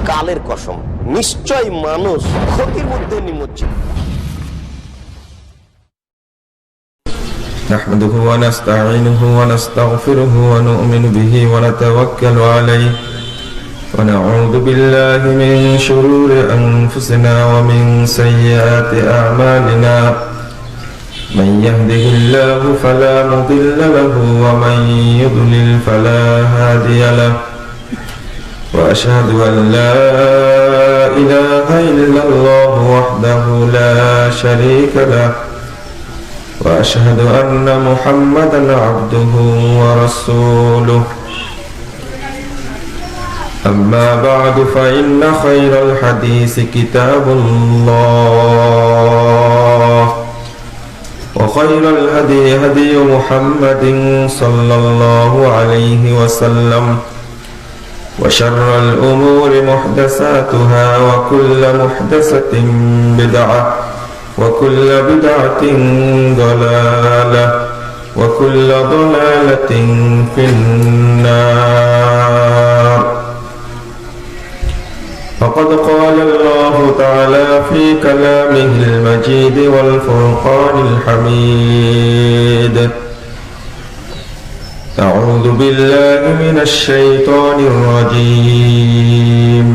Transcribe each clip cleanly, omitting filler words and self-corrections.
কালের কসম, নিশ্চয় মানুষ ক্ষতির মধ্যে নিমজ্জিত। نحمده ونستعينه ونستغفره ونؤمن به ونتوكل عليه ونعوذ بالله من شرور أنفسنا ومن سيئات أعمالنا من يهده الله فلا مضل له ومن يضلل فلا هادي له وأشهد أن لا إله إلا الله وحده لا شريك له وأشهد أن محمدا عبده ورسوله أما بعد فإن خير الحديث كتاب الله وخير الهدي هدي محمد صلى الله عليه وسلم وشر الأمور محدثاتها وكل محدثة بدعة وكل بدعة ضلالة وكل ضلالة في النار. فقد قال الله تعالى في كلامه المجيد والفرقان الحميد: أعوذ بالله من الشيطان الرجيم.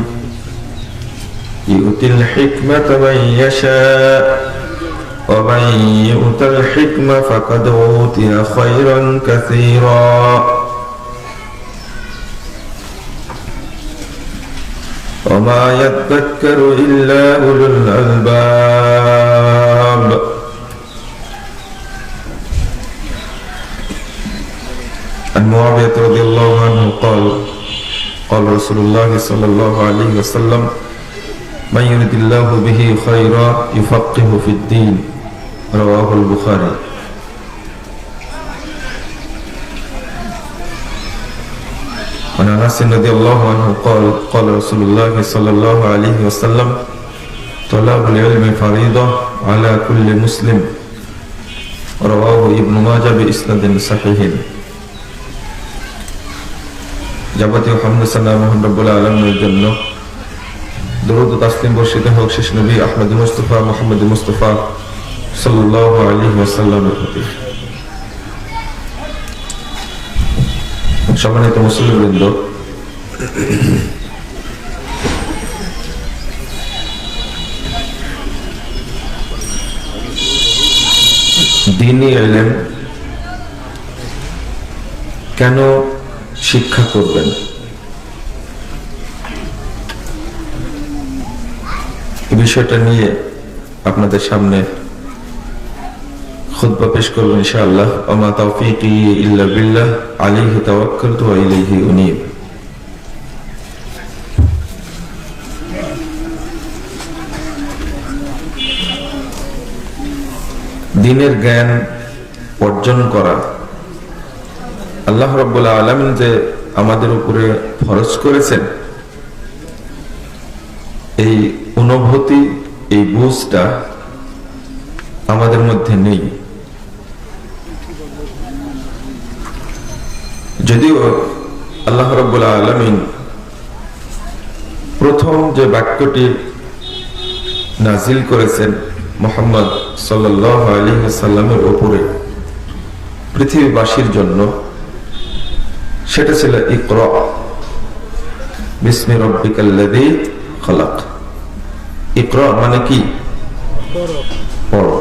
يؤتي الحكمة من يشاء ومن يؤت الحكمة فقد أوتي خيرا كثيرا وما يذكر إلا أولو الألباب. عن معاوية رضي الله عنه قال: قال رسول الله صلى الله عليه وسلم: من يرد الله به خيرا يفقه في الدين. رواه البخاري. عن انس رضي الله عنه قال: قال رسول الله صلى الله عليه وسلم: طلب العلم فريضة على كل مسلم. رواه ابن ماجه بإسناد صحيح. যাবতীয় হামদ সানা মোহান রব্বুল আলামিনের জন্য দরুদ ও তাসলিম বর্ষিত হোক শেষ নবী আহমদ মুস্তাফা মুহাম্মদ মুস্তাফা সাল্লাল্লাহু আলাইহি ওয়াসাল্লামের প্রতি। সম্মানিত মুসলিমবৃন্দ, দ্বীনি ইলম কেন শিক্ষা করবেন, এই বিষয়টা নিয়ে আপনাদের সামনে খুতবা পেশ করবেন ইনশাআল্লাহ। ওমা তাওফীকি ইল্লা বিল্লাহ আলাইহি তাওয়াক্কালতু ওয়া ইলাইহি উনীব। দ্বীনের জ্ঞান অর্জন করা আল্লাহ রাব্বুল আলামিন যে আমাদের উপরে ফরজ করেছেন, এই অনুভূতি, এই বুঝটা আমাদের মধ্যে নেই। যদিও আল্লাহ রাব্বুল আলামিন প্রথম যে বাক্যটি নাজিল করেছেন মুহাম্মদ সাল্লাল্লাহু আলাইহি ওয়াসাল্লামের উপরে পৃথিবীবাসীর জন্য, সেটা ছিল ইকরা বিসমি রাব্বিকাল্লাযী খালাক। ইকরা মানে কি? পড়ো।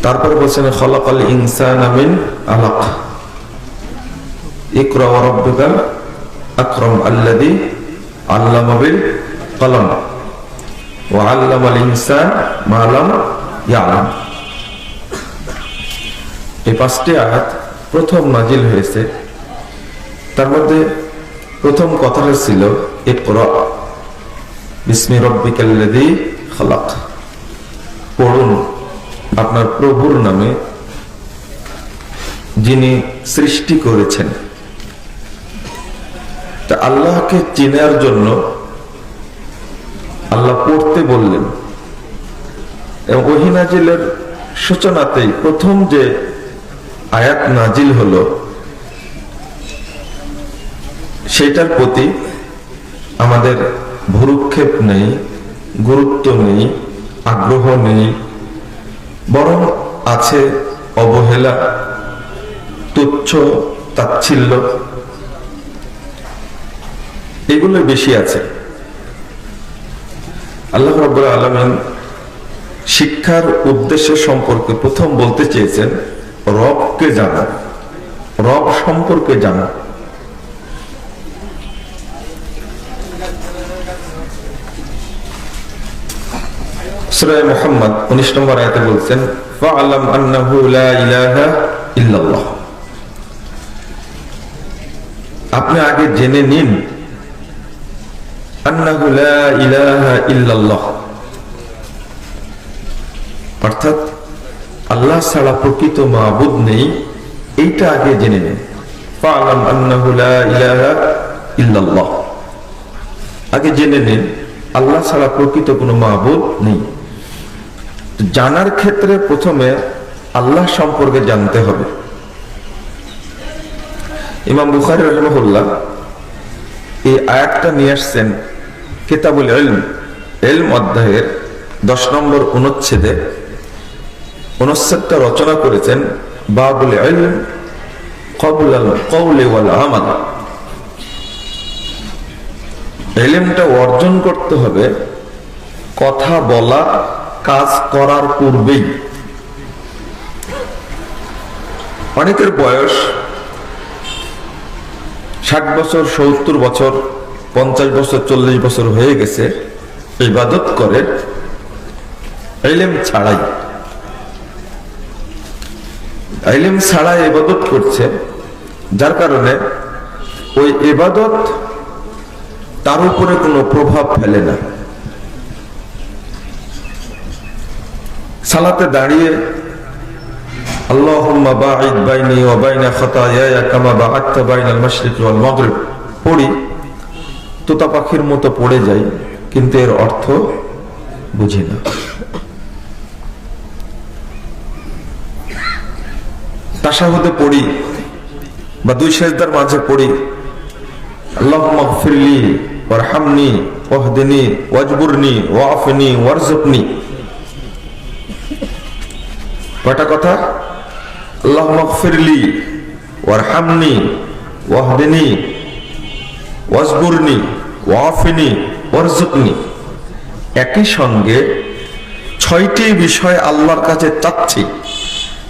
তারপর বলছেন খালাকাল ইনসানা মিন আলাক। ইকরা ওয়া রাব্বুকাল আকরাম আল্লাযী আল্লামা বিল কলম ওয়া আল্লামাল ইনসানা মা লাম ইয়ালাম। এই পাঁচটি আয়াত প্রথম নাজিল হয়েছে। তার মধ্যে প্রথম কথাটা ছিল ইকরা বিসমি রাব্বিকাল্লাযী খালাক। পড়ুন আপনার প্রভুর নামে যিনি সৃষ্টি করেছেন। তা আল্লাহকে চেনার জন্য আল্লাহ পড়তে বললেন এবং ওহী নাজিলের সূচনাতেই প্রথম যে আয়াত নাজিল হলো সেটার প্রতি আমাদের ভ্রুক্ষেপ নেই, গুরুত্ব নেই, আগ্রহ নেই, বরং আছে অবহেলা, তুচ্ছ তাচ্ছিল্য, এগুলো বেশি আছে। আল্লাহ রাব্বুল আলামিন শিক্ষার উদ্দেশ্য সম্পর্কে প্রথম বলতে চেয়েছেন রবকে জানা, রব সম্পর্কে জানা। সূরা মুহাম্মদ 19 নম্বর আয়াতে বলছেন ফাআলাম আন্নাহু লা ইলাহা ইল্লাল্লাহ। আপনি আগে জেনে নিন আন্নাহু লা ইলাহা ইল্লাল্লাহ, অর্থাৎ আল্লাহ ছাড়া প্রকৃত মাবুদ নেই, এইটা আগে জেনে নিন। ফাআলাম আন্নাহু লা ইলাহা ইল্লাল্লাহ, আগে জেনে নিন আল্লাহ ছাড়া প্রকৃত কোনো মাবুদ নেই। জানার ক্ষেত্রে প্রথমে আল্লাহ সম্পর্কে জানতে হবে। ইমাম বুখারী রাহিমাহুল্লাহ এই আয়াতটা নিয়ে আসছেন কিতাবুল ইলম, ইলম অধ্যায়ের 10 নম্বর অনুচ্ছেদে। অনুচ্ছেদটা রচনা করেছেন বাবুল ইলম ক্বাবলাল কওলি ওয়াল আমাল। ইলমটা অর্জন করতে হবে কথা বলা, কাজ করার পূর্বেই। অনেকের বয়স 60 বছর, 70 বছর, 50 বছর, 40 বছর হয়ে গেছে, ইবাদত করে ইলম ছাড়াই। ইলম ছাড়াই ইবাদত করছে, যার কারণে ওই ইবাদত তার উপরে কোনো প্রভাব ফেলে না। সালাতে দাঁড়িয়ে আল্লাহুম্মা বাঈদ বাইনি ওয়া বাইনা খাতায়ায়া কামা বাআদতা বাইনাল মাশরিকি ওয়াল মাগরিব পড়ি, তোতা পাখির মতো পড়ে যাই, কিন্তু এর অর্থ বুঝি না। তাশাহুদে পড়ি বা দুই সিজদার মাঝে পড়ি আল্লাহুম্মা গফিরলি ওয়ারহামনি ওয়াহদিনি ওয়াজবুরনি ওয়াআফিনি ওয়ারযুকনি। কয়টা কথা? আল্লাহুম্মা গফিরলি ওয়ারহামনি ওয়াহদিনি ওয়াজবুরনি ওয়াআফিনি ওয়ারযুকনি। একই সঙ্গে 6টি বিষয় আল্লাহর কাছে চাচ্ছি,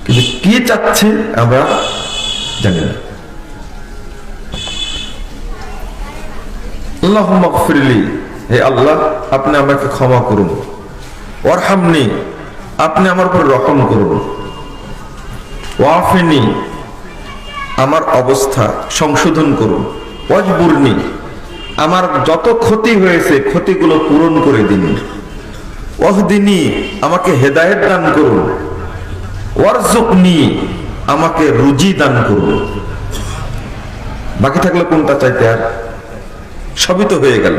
কিন্তু কি চাচ্ছে আমরা জানি না। আল্লাহুম্মা গফিরলি, হে আল্লাহ আপনি আমাকে ক্ষমা করুন। ওয়ারহামনি, আপনি আমার উপর রহম করুন। ওয়াফিনি, আমার অবস্থা সংশোধন করুন। ওয়াজবুরনি, আমার যত ক্ষতি হয়েছে ক্ষতিগুলো পূরণ করে দিন। ওয়াহদিনি, আমাকে হেদায়েত দান করুন। ওয়ারযুকনি, আমাকে রুজি দান করুন। বাকি থাকলে কোনটা চাইতে? আর সবই তো হয়ে গেল।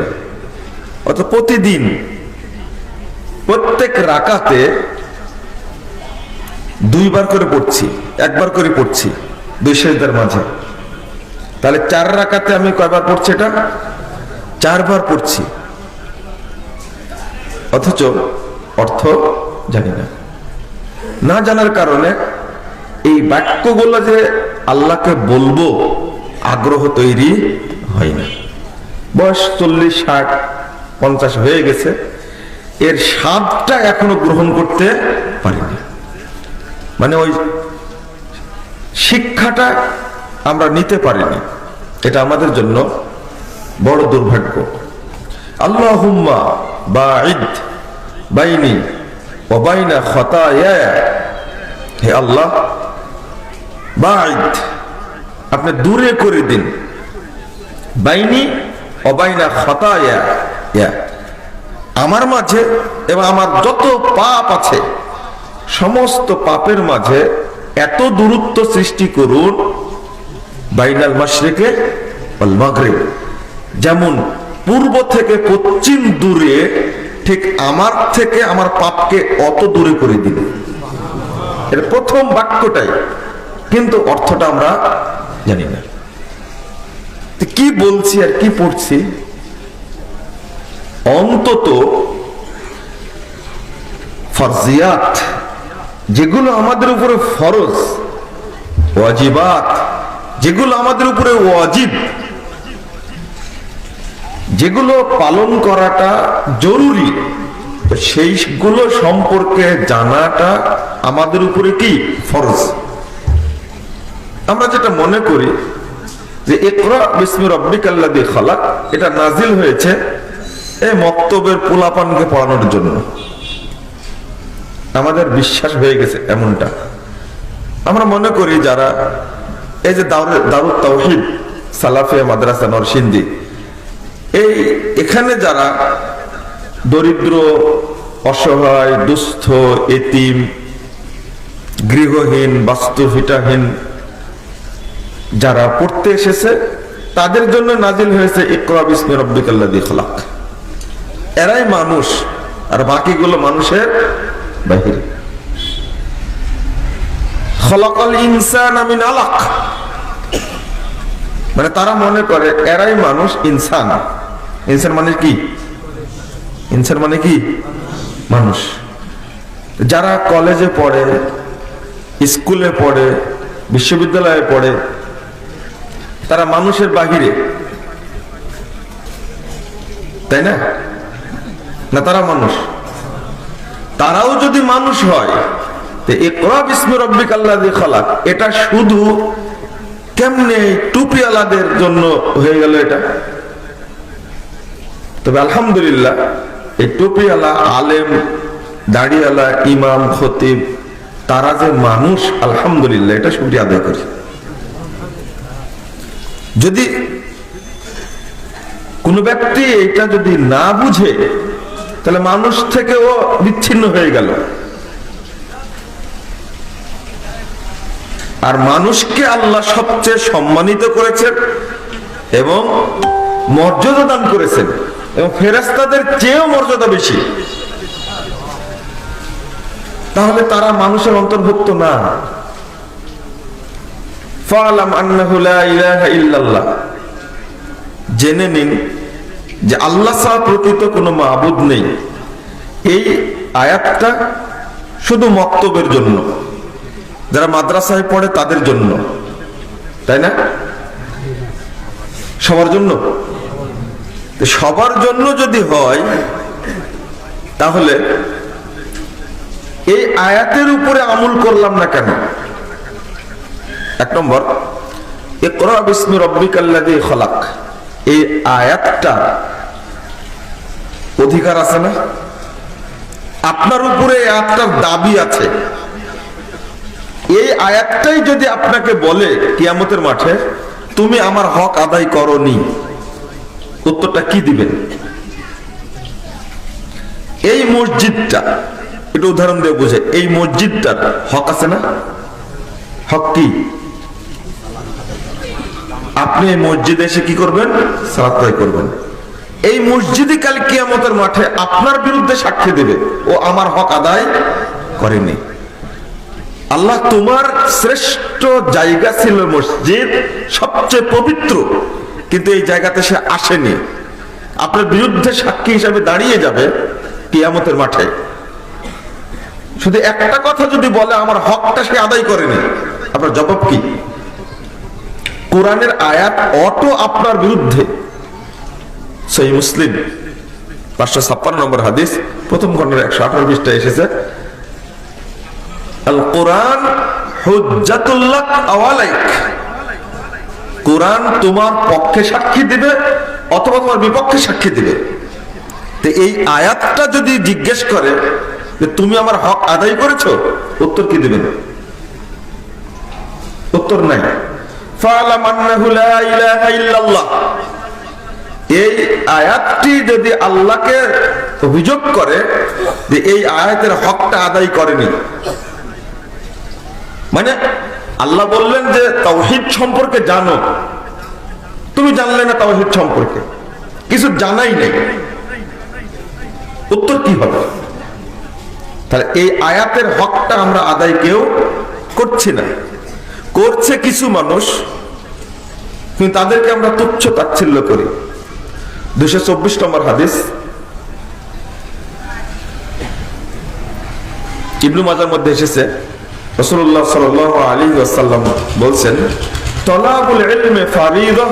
অর্থাৎ প্রতিদিন প্রত্যেক রাকাতে 2 বার করে পড়ছি, 1 বার করে পড়ছি 2 সিজদার মাঝে, তাহলে 4 রাকাতে আমি কয়বার পড়ছি? এটা 4 বার পড়ছি, অথচ অর্থ জানি না। না জানার কারণে এই বাক্যগুলো যে আল্লাহকে বলবো আগ্রহ তৈরি হয় না। বয়স 40, 60, 50 হয়ে গেছে, এর স্বাদটা এখনো গ্রহণ করতে পারিনি। মানে ওই শিক্ষাটা আমরা নিতে পারিনি, এটা আমাদের জন্য বড় দুর্ভাগ্য। আল্লাহুম্মা বাঈদ বাইনি ওয়া বাইনা খাতায়া, হে আল্লাহ বাঈদ, আপনি দূরে করে দিন। বাইনি ওয়া বাইনা খাতায়া, আমার মাঝে এবং আমার যত পাপ আছে সমস্ত পাপের মাঝে এত দূরত্ব সৃষ্টি করুন, বাইনাল মাশরিকি ওয়াল মাগরিব, যেমন পূর্ব থেকে পশ্চিম দূরে, ঠিক আমার থেকে আমার পাপকে অত দূরে করে দিন। এর প্রথম বাক্যটাই, কিন্তু অর্থটা আমরা জানি না। কি বলছি আর কি পড়ছি, অন্তত ফরজিয়াত যেগুলো আমাদের উপরে ফরজ, ওয়াজিবাত যেগুলো আমাদের উপরে ওয়াজিব, যেগুলো পালন করাটা জরুরি, সেইগুলো সম্পর্কে জানাটা আমাদের উপরে কি ফরজ। আমরা যেটা মনে করি যে ইকরা বিসমি রাব্বিকাল্লাযী খালাক, এটা নাজিল হয়েছে এই মক্তবের পোলাপানকে পড়ানোর জন্য। আমাদের বিশ্বাস হয়ে গেছে এমনটা। আমরা মনে করি যারা এই যে দারুত তাওহীদ সালাফিয়া মাদ্রাসা নরসিংদী, এখানে যারা দরিদ্র, অসহায়, দুস্থ, এতিম, গৃহহীন, বাস্তুভিটাহীন যারা পড়তে এসেছে, তাদের জন্য নাজিল হয়েছে ইকরা বিসমি রাব্বিকাল্লাযী খালাক। এরাই মানুষ, আর বাকিগুলো মানুষের বাহিরে। খলাকাল ইনসানা মিন আলাক, মানে তারা মনে করে এরাই মানুষ। ইনসান, ইনসান মানে কি? ইনসান মানে কি? মানুষ। যারা কলেজে পড়ে, স্কুলে পড়ে, বিশ্ববিদ্যালয়ে পড়ে, তারা মানুষের বাহিরে, তাই না? না, তারা মানুষ। তারাও যদি মানুষ হয়, তো ইকরা বিসমি রাব্বিকাল্লাযী খালাক এটা শুধু কেমনে টুপিওয়ালাদের জন্য হয়ে গেল এটা? তবে আলহামদুলিল্লাহ, এই টুপিওয়ালা, আলেম, দাড়িওয়ালা, ইমাম, খতিব, তারা যে মানুষ, আলহামদুলিল্লাহ, এটা শুকরিয়া আদায় করি। যদি কোন ব্যক্তি এটা যদি না বুঝে, তাহলে মানুষ থেকেও বিচ্ছিন্ন হয়ে গেল। আর মানুষকে আল্লাহ সবচেয়ে সম্মানিত করেছেন এবং মর্যাদা দান করেছেন, এবং ফেরেশতাদের চেয়েও মর্যাদা বেশি। তাহলে তারা মানুষের অন্তর্ভুক্ত না। ফালাম আন্নাহু লা ইলাহা ইল্লাল্লাহ, জেনে নিন যে আল্লাহ ছাড়া প্রকৃত কোনো মাবুদ নেই। এই আয়াতটা শুধু মক্তবের জন্য, যারা মাদ্রাসায় পড়ে তাদের জন্য, তাই না? সবার জন্য। সবার জন্য যদি হয়, তাহলে এই আয়াতের উপরে আমল করলাম না কেন? এক নম্বর, ইকরা বিসমি রাব্বিকাল্লাযী খালাক, এই আয়াতটা অধিকার আছে না? আপনার উপরে এই আয়াতটার দাবি আছে। এই আয়াতটাই যদি আপনাকে বলে কিয়ামতের মাঠে, তুমি আমার হক আদায় করনি, উত্তরটা কি দিবেন? এই মসজিদটা, এটা উদাহরণ দিয়ে বুঝে, এই মসজিদটার হক আছে না? হক কি? আপনি এই মসজিদে এসে কি করবেন? সালাত আদায় করবেন। এই মসজিদে কাল কিয়ামতের মাঠে আপনার বিরুদ্ধে সাক্ষী দেবে, ও আমার হক আদায় করেনি। আল্লাহ তোমার শ্রেষ্ঠ জায়গা ছিল মসজিদ, সবচেয়ে পবিত্র, কিন্তু এই জায়গাতে সে আসেনি, আপনার বিরুদ্ধে সাক্ষী হিসাবে দাঁড়িয়ে যাবে কিয়ামতের মাঠে। শুধু একটা কথা যদি বলে আমার হকটা সে আদায় করেনি, আপনার জবাব কি? কোরআনের আয়াত অটো আপনার বিরুদ্ধে। সহিহ মুসলিম 556 নম্বর হাদিস, প্রথম খণ্ডের 118 পৃষ্ঠা এসেছে, আল কোরআন হুজ্জাতুল লাক আও আলাইক, কোরআন তোমার পক্ষে সাক্ষী দিবে অথবা তোমার বিপক্ষে সাক্ষী দিবে। তো এই আয়াতটা যদি জিজ্ঞেস করে যে তুমি আমার হক আদায় করেছো, উত্তর কি দিবেন? উত্তর নাই। ফালাম আন্নাহু লা ইলাহা ইল্লাল্লাহ, এই আয়াতটি যদি আল্লাহকে অভিযোগ করে যে এই আয়াতের হকটা আদায় করেনি, মানে আল্লাহ বললেন যে তাওহীদ সম্পর্কে জানো, তুমি জানলে না তাওহীদ সম্পর্কে, কিছু জানাই নেই, উত্তর কি হবে? তাহলে এই আয়াতের হকটা আমরা আদায় কেউ করছি না। করছে কিছু মানুষ, কিন্তু তাদেরকে আমরা তুচ্ছ তাচ্ছিল্য করি। 224 নম্বর হাদিস, ইবনে মাজার মধ্যে এসেছে, রাসূলুল্লাহ সাল্লাল্লাহু আলাইহি ওয়াসাল্লাম বলছেন, তলাবুল ইলমি ফারিদা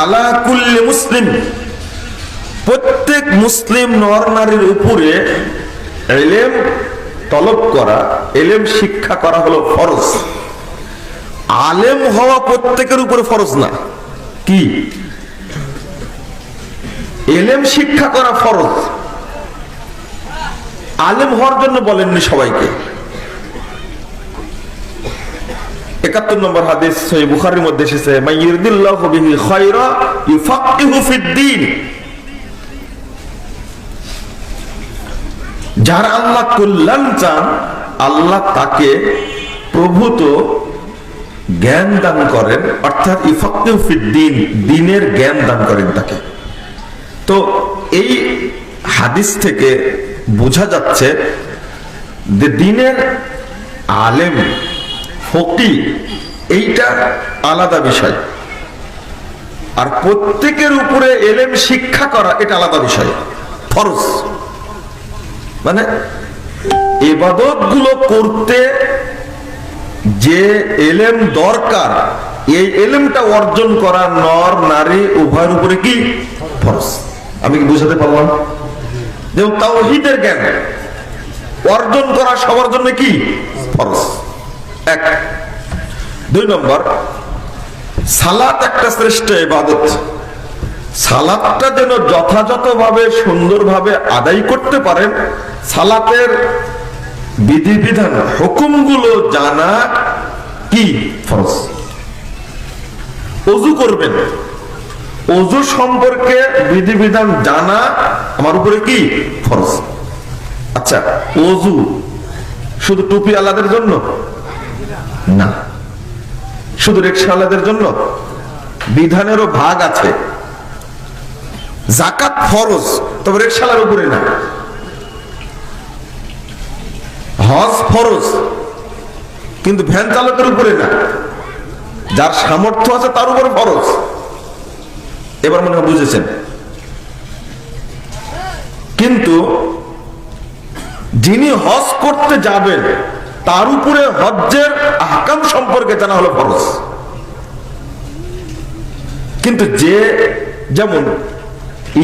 আলা কুল্লি মুসলিম, প্রত্যেক মুসলিম নর নারীর উপরে ইলম তলব করা, ইলম শিক্ষা করা হলো ফরজ। আলেম হওয়া প্রত্যেকের উপরে ফরজ না। কি? ইলম শিক্ষা করা ফরজ। আলেম হওয়ার জন্য বলেননি সবাইকে। 71 নম্বর হাদিস সহিহ বুখারীর মধ্যে এসেছে, মাইয়ুরিদিল্লাহু বিহি খায়রা ইউফাক্কিহু ফিদ্দীন, যার আল্লাহ কল্যাণ চান আল্লাহ তাকে প্রভূত জ্ঞান দান করেন, অর্থাৎ ইফাক্কিহু ফিদ্দীন, দ্বীনের জ্ঞান দান করেন তাকে। তো এই হাদিস থেকে বোঝা যাচ্ছে যে দ্বীনের আলেম ফকিহ এইটা আলাদা বিষয়, আর প্রত্যেকের উপরে ইলম শিক্ষা করা এটা আলাদা বিষয়, ফরজ। মানে ইবাদত গুলো করতে যে ইলম দরকার, এই ইলমটা অর্জন করা নর নারী উভয়ের উপরে কি ফরজ। আমি কি বুঝাতে পারলাম? যেমন তাওহীদের জ্ঞান অর্জন করা সবার জন্য কি ফরজ। 1। 2 নম্বর, সালাত একটা শ্রেষ্ঠ ইবাদত। সালাতটা যেন যথাযথভাবে সুন্দরভাবে আদায় করতে পারেন, সালাতের বিধিবিধান হুকুমগুলো জানা কি ফরজ। ওযু করবেন, ওযু সম্পর্কে বিধিবিধান জানা আমার উপরে কি ফরজ। আচ্ছা, ওযু শুধু টুপি আলাদের জন্য না, শুধু রিকশাওয়ালাদের জন্য? বিধানেরও ভাগ আছে। যাকাত ফরজ, তবে রিকশাওয়ালার উপরে না। হজ ফরজ, কিন্তু ভ্যান চালকের উপরে না, যার সামর্থ্য আছে তার উপরে ফরজ। এবার মনে হয় বুঝেছেন। কিন্তু যিনি হজ করতে যাবেন তার উপরে হজ্জের আহকাম সম্পর্কে জানা হলো ফরজ। কিন্তু যে যেমন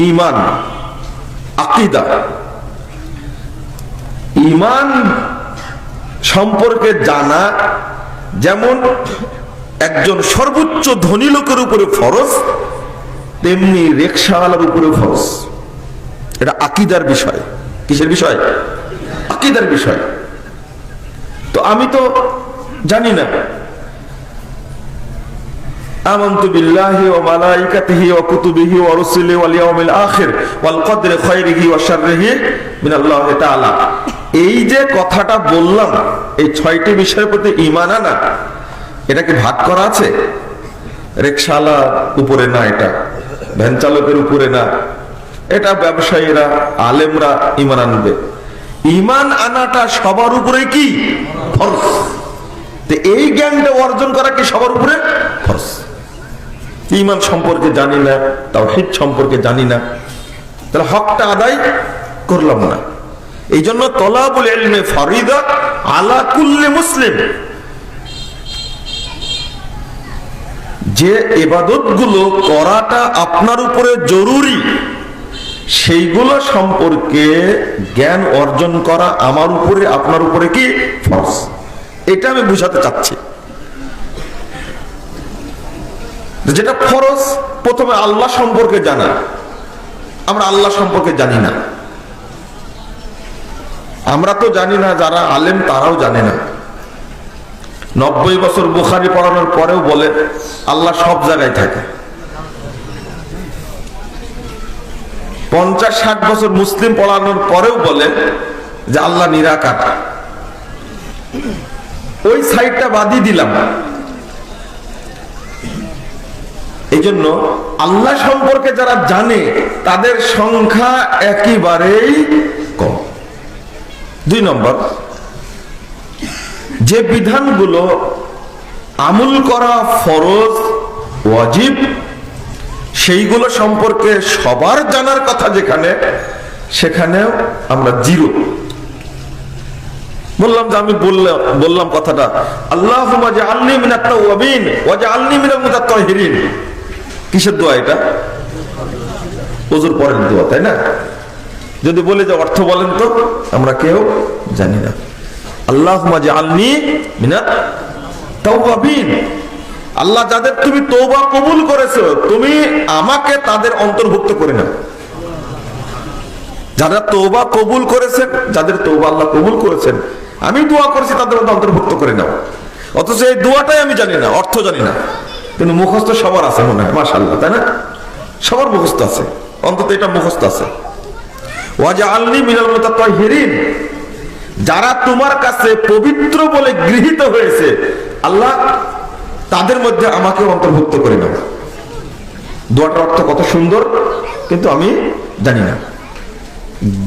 ঈমান, আকীদা, ঈমান সম্পর্কে জানা যেমন একজন সর্বোচ্চ ধনী লোকের উপরে ফরজ, তেমনি রিকশাওয়ালার উপরে ফরজ। এটা আকীদার বিষয়। কিসের বিষয়? আকীদার বিষয়। তো আমি তো জানি না আমানতু বিল্লাহি ওয়া মালাইকাতিহি ওয়া কুতুবিহি ওয়া রুসুলিহি ওয়াল ইয়াউমিল আখির ওয়াল কদরি খায়রিহি ওয়া শাররিহি মিনাল্লাহি তাআলা, এই যে কথাটা বললাম, এই 6টি বিষয়ের প্রতি ঈমান আনা, এটা কি ভাগ করা আছে? রিকশাওয়ালার উপরে না, এটা ভ্যান চালকের উপরে না, এটা ব্যবসায়ীরা আলেমরা ঈমান আনবে। ঈমান আনাটা সবার উপরে কি ফরজ। তো এই জ্ঞানটা অর্জন করা কি সবার উপরে ফরজ। ঈমান সম্পর্কে জানি না, তাওহীদ সম্পর্কে জানি না, তাহলে হকটা আদায় করলাম না। এই জন্য তলাবুল ইলমি ফারিদা আলা কুল্লি মুসলিম, যে ইবাদতগুলো করাটা আপনার উপরে জরুরি, সেইগুলো সম্পর্কে জ্ঞান অর্জন করা আমার উপরে, আপনার উপরে কি ফরজ। এটা আমি বুঝাতে চাচ্ছি। যেটা ফরজ, প্রথমে আল্লাহ সম্পর্কে জানা। আমরা আল্লাহ সম্পর্কে জানি না। আমরা তো জানি না, যারা আলেম তারাও জানে না। 90 বছর বুখারী পড়ানোর পরেও বলে আল্লাহ সব জায়গায় থাকে। 50-60 বছর মুসলিম পড়ানোর পরেও বলে যে আল্লাহ নিরাকার। ওই সাইডটা বাদই দিলাম। এই জন্য আল্লাহ সম্পর্কে যারা জানে তাদের সংখ্যা একেবারেই কম। 2 নম্বর, যে বিধানগুলো আমল করা ফরজ ওয়াজিব সেইগুলো সম্পর্কে সবার জানার কথা যেখানে, সেখানেও আমরা জিরো। বললাম যে আমি বললাম কথাটা, আল্লাহুম্মা জাআলনি মিনাত তাওয়াবিন ওয়া জাআলনি মিনাল মুতাত্তাহিরিন। কিসের দোয়া এটা? ওযুর পরের দোয়া, তাই না? যদি বলে যে অর্থ বলেন তো, আমরা কেউ জানি না। আল্লাহুম্মা জাআলনি মিনাত তাওয়াবিন, আল্লাহ যাদের তুমি তওবা কবুল করেছো, তুমি আমাকে তাদের অন্তর্ভুক্ত করে নাও। যারা তওবা কবুল করেছেন, যাদের তওবা আল্লাহ কবুল করেছেন, আমি দোয়া করেছি তাদের মধ্যে অন্তর্ভুক্ত করে নাও। অথচ এই দোয়াটাই আমি জানি না, অর্থ জানি না, কিন্তু মুখস্থ সবার আছে মনে হয়, মাশাআল্লাহ, তাই না? সবার মুখস্থ আছে, অন্তত এটা মুখস্থ আছে। ওয়াজআলনি মিনাল মুতাত্তাহিরিন, যারা তোমার কাছে পবিত্র বলে গৃহীত হয়েছে আল্লাহ তাদের মধ্যে আমাকে অন্তর্ভুক্ত করে নাও। দোয়াটার অর্থ কত সুন্দর, কিন্তু আমি জানি না।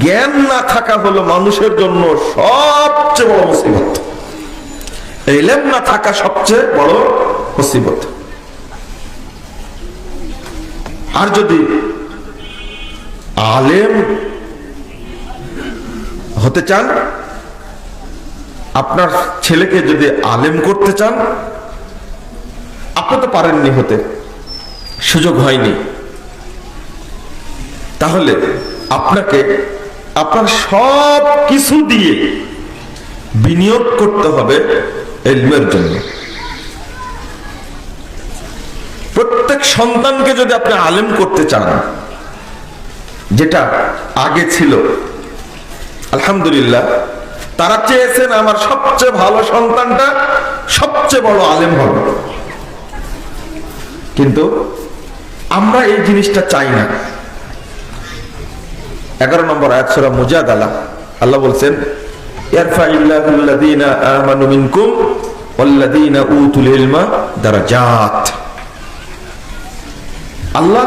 জ্ঞান না থাকা হলো মানুষের জন্য সবচেয়ে বড় মুসিবত। ইলম না থাকা সবচেয়ে বড় মুসিবত। আর যদি আলেম হতে চান, আপনার ছেলেকে যদি আলেম করতে চান, আপনি তো পারেননি হতে, সুযোগ হয়নি, তাহলে আপনাকে আপনার সব কিছু দিয়ে বিনিয়োগ করতে হবে ইলমের জন্য। প্রত্যেক সন্তানকে যদি আপনি আলেম করতে চান, যেটা আগে ছিল, আলহামদুলিল্লাহ তারা চেয়েছেন আমার সবচেয়ে ভালো সন্তানটা সবচেয়ে বড় আলেম হবে, কিন্তু আমরা এই জিনিসটা চাই না। 11 নম্বর আয়াত সূরা মুজাদালা আল্লাহ বলছেন, ইয়ারফাইল্লাহুল্লাযীনা আমানু মিনকুম ওয়াল্লাযীনা উতুল ইলমা দারাজাত। আল্লাহ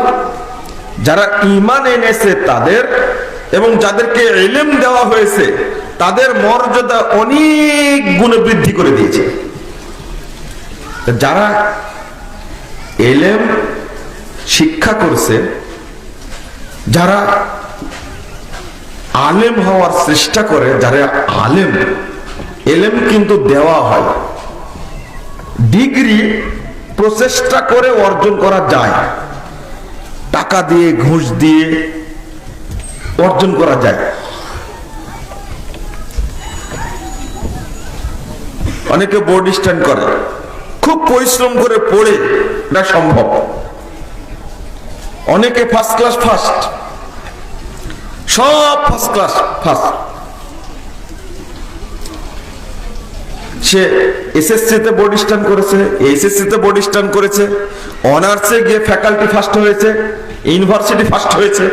যারা ঈমান এনেছে তাদের এবং যাদেরকে ইলম দেওয়া হয়েছে তাদের মর্যাদা অনেক গুণে বৃদ্ধি করে দিয়েছে। যারা ইলম শিক্ষা করছে, যারা আলেম হওয়ার চেষ্টা করে, যারা আলেম, ইলম কিন্তু দেওয়া হয়, ডিগ্রি প্রচেষ্টা করে অর্জন করা যায়, টাকা দিয়ে ঘুষ দিয়ে অর্জন করা যায়। অনেকে বোর্ড স্ট্যান্ড করে, খুব পরিশ্রম করে পড়ে না সম্ভব। অনেকে ফার্স্ট ক্লাস ফার্স্ট, সব ফার্স্ট ক্লাস ফার্স্ট, সে এসএসসি তে বোর্ড স্ট্যান্ড করেছে, এইচএসসি তে বোর্ড স্ট্যান্ড করেছে, অনার্সে গিয়ে ফ্যাকাল্টি ফার্স্ট হয়েছে, ইউনিভার্সিটি ফার্স্ট হয়েছে,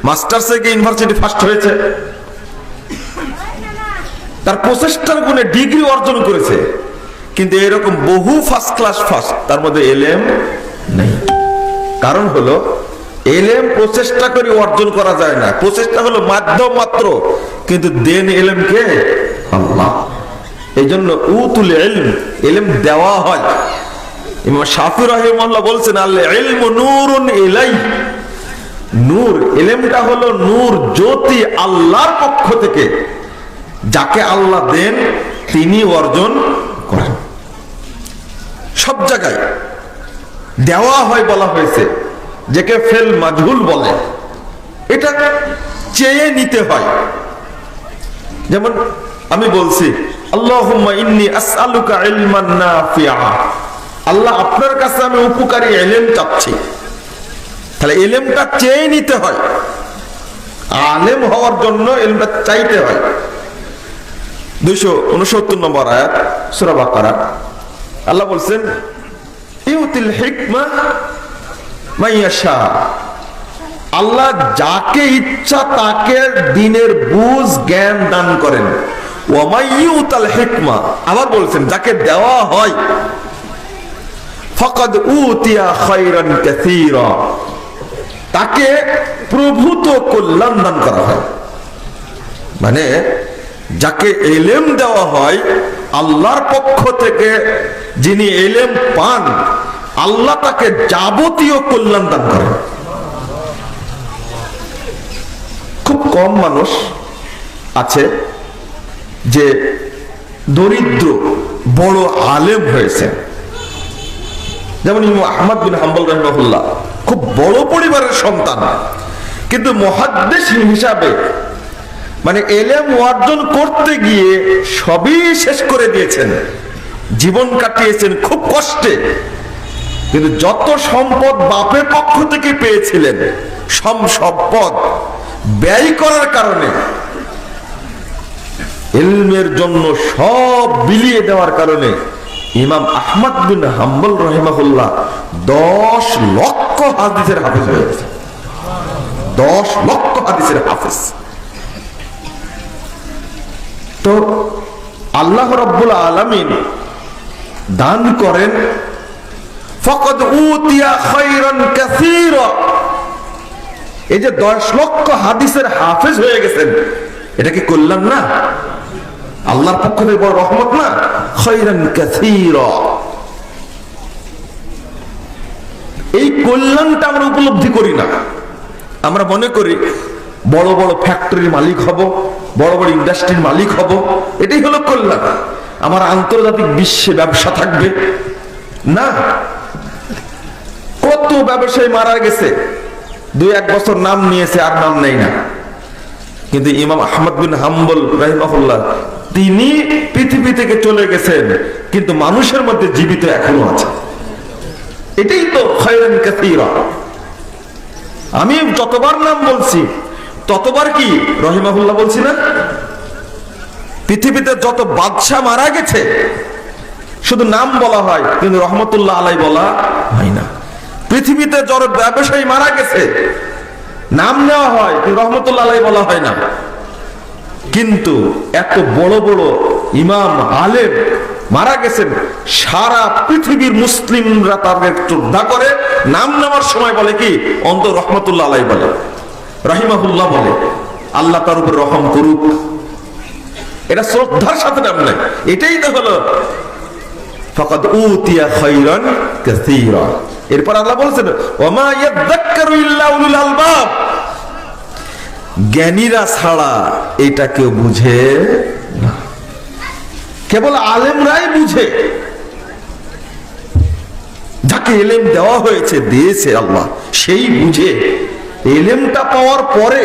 মাস্টার্সে গিয়ে ইউনিভার্সিটি ফার্স্ট হয়েছে, তার প্রচেষ্টার গুণে ডিগ্রি অর্জন করেছে। কিন্তু এরকম বহু ফার্স্ট ক্লাস ফার্স্ট, তার মধ্যে ইলম নেই। কারণ হলো ইলম প্রচেষ্টা করে অর্জন করা যায় না, প্রচেষ্টা হলো মাধ্যম মাত্র, কিন্তু দেন ইলম কে? আল্লাহ। এই জন্য উতুল ইলম, ইলম দেওয়া হয়। ইমাম শাফি রাহিমাহুল্লাহ বলছেন, আল ইলমু নূরুন ইলাই, নূর, ইলমটা হলো নূর, জ্যোতি আল্লাহর পক্ষ থেকে, যাকে আল্লাহ দেন তিনি অর্জন করেন। সব জায়গায় দেওয়া হয় বলা হয়েছে, যাকে ফেল মাজহুল বলে, এটা চেয়ে নিতে হয়। যেমন আমি বলছি, আল্লাহুম্মা ইন্নী আসআলুকা ইলমান নাফিআ, আল্লাহ আপনার কাছে আমি উপকারী ইলম চাচ্ছি। তাহলে ইলমটা চেয়ে নিতে হয়, আলেম হওয়ার জন্য ইলমটা চাইতে হয়। 269 নম্বর আয়াত সূরা বাকারা আল্লাহ বলছেন, ইউতিল হিকমা মাইয়াশা, আল্লাহ যাকে ইচ্ছা তাকে দ্বীনের বুঝ জ্ঞান দান করেন। ওয়া মাইয়ুতাল হিকমা, আবার বলছেন যাকে দেওয়া হয়, ফাকাদ উতিয়া খায়রান কাসীরা, তাকে প্রভূত কল্যাণ দান করা হয়। মানে যাকে এলেম দেওয়া হয় আল্লাহর পক্ষ থেকে, যিনি এলেম পান, আল্লাহ তাকে যাবতীয় কল্যাণ দান করেন। খুব কম মানুষ আছে যে দরিদ্র বড় আলেম হয়েছে। যেমন ইমাম আহমদ বিন হাম্বল রাহিমাহুল্লাহ খুব বড় পরিবারের সন্তান, কিন্তু মুহাদ্দিস হিসাবে মানে এলেম অর্জন করতে গিয়ে সবই শেষ করে দিয়েছেন, জীবন কাটিয়েছেন খুব কষ্টে। কিন্তু যত সম্পদ বাপের পক্ষ থেকে পেয়েছিলেন, সম্পদ ব্যয় করার কারণে, ইলমের জন্য সব বিলিয়ে দেওয়ার কারণে ইমাম আহমদ বিন হাম্বল রাহিমাহুল্লাহ 10 লক্ষ হাদিসের হাফেজ হয়ে গেছে। 10 লক্ষ হাদিসের হাফেজ। তো আল্লাহ রাব্বুল আলামিন দান করেন ফাকাদ উতিয়া খায়রান কাসীরা। এই যে 10 লক্ষ হাদিসের হাফেজ হয়ে গেছেন, এটা কি কল্যাণ না? আল্লাহর পক্ষ থেকে বড় রহমত না? খায়রান কাসীরা। এই কল্যাণটা আমরা উপলব্ধি করি না। আমরা মনে করি বড় বড় ফ্যাক্টরির মালিক হব, বড় বড় ইন্ডাস্ট্রির মালিক হব, এটাই হলো কল্যাণ। আমার আন্তর্জাতিক বিশ্বে ব্যবসা থাকবে না। কত ব্যবসায়ী মারা গেছে, 2-1 বছর নাম নিয়েছে, আর নাম নেই না। কিন্তু ইমাম আহমদ বিন হাম্বল রাহিমাহুল্লাহ তিনি পৃথিবী থেকে চলে গেছেন, কিন্তু মানুষের মধ্যে জীবিত এখনো আছে। এটাই তো খায়রান কাসীরা। আমি যতবার নাম বলছি ততবার কি রহিমাহুল্লাহ বলছি না? পৃথিবীতে যত বাদশাহ মারা গেছে শুধু নাম বলা হয়, কিন্তু রহমতুল্লাহ আলাই বলা হয় না। পৃথিবীতে যত ব্যবসায়ী মারা গেছে নাম নেওয়া হয়, কিন্তু রহমতুল্লাহ আলাই বলা হয় না। কিন্তু এত বড় বড় ইমাম আলেম মারা গেছেন, সারা পৃথিবীর মুসলিমরা তাদের শ্রদ্ধা করে, নাম নেওয়ার সময় বলে কি অন্ত রহমতুল্লাহ আলাই বলে, রাহিমাহুল্লাহ বলে, আল্লাহ তার উপর রহম করুক। এটা শ্রদ্ধার সাথে নাম নেয়। এটাই তো হলো ফাকাদ উতিয়া খায়রান কাসীরা। এরপর আল্লাহ বলেছেন ওয়ামা ইয়াযাক্কারু ইল্লা উলুল আলবাব। জ্ঞানীরা ছাড়া এটা কেউ বুঝে না, কেবল আলেমরাই বুঝে। যাকে এলেম দেওয়া হয়েছে, দিয়েছে আল্লাহ, সেই বুঝে। এলেমটা পাওয়ার পরে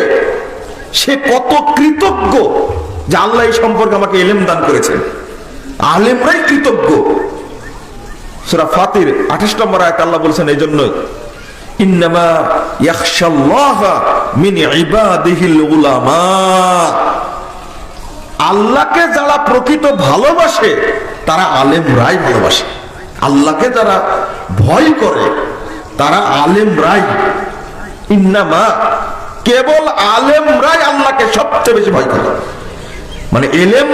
সে কত কৃতজ্ঞ যে আল্লাহ এই সম্পর্কে আমাকে এলেম দান করেছেন। আলেমরাই কৃতজ্ঞ। সূরা ফাতির 28 নম্বর আয়াতে আল্লাহ বলেছেন এই জন্য ইন্নামা ইয়াখশাল্লাহা মিন ইবাদিহিল উলামা। আল্লাহকে যারা প্রকৃত ভালোবাসে তারা আলেমরাই ভালোবাসে। আল্লাহকে যারা ভয় করে তারা আলেমরাই। ইন্নামা, কেবল আলেমরাই আল্লাহকে সবচেয়ে বেশি ভয় করে। মানে এলেম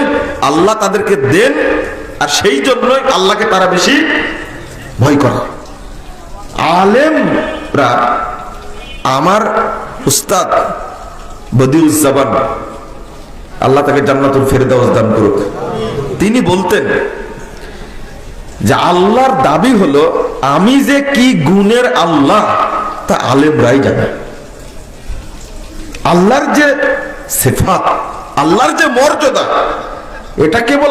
আল্লাহ তাদেরকে দেন, আর সেই জন্যই আল্লাহকে তারা বেশি ভয় করে। আলেমরা, আমার উস্তাদ বদিউজ্জামান, আল্লাহ তাকে জান্নাতুল ফেরদাউস দান করুক, তিনি বলতেন যে আল্লাহর দাবি হলো আমি যে কি গুণের আল্লাহ তা আলেমরাই জানে। আল্লাহর যে সিফাত, আল্লাহর যে মর্যাদা, এটা কেবল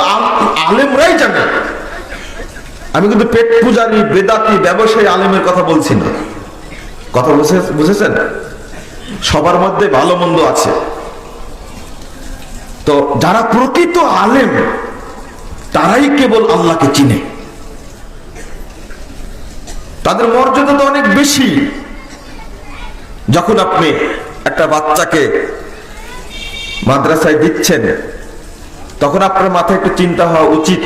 আলেমরাই জানে। আমি কিন্তু পেট পূজারি, বেদাতি, ব্যবসায়ী আলেমের কথা বলছি না। কথা বুঝেছেন? সবার মধ্যে ভালো মন্দ আছে। তো যারা প্রকৃত আলেম তারাই কেবল আল্লাহকে চিনে। তাদের মর্যাদা তো অনেক বেশি। যখন আপনি একটা বাচ্চাকে মাদ্রাসায় দিচ্ছেন, তখন আপনার মাথায় একটু চিন্তা হওয়া উচিত।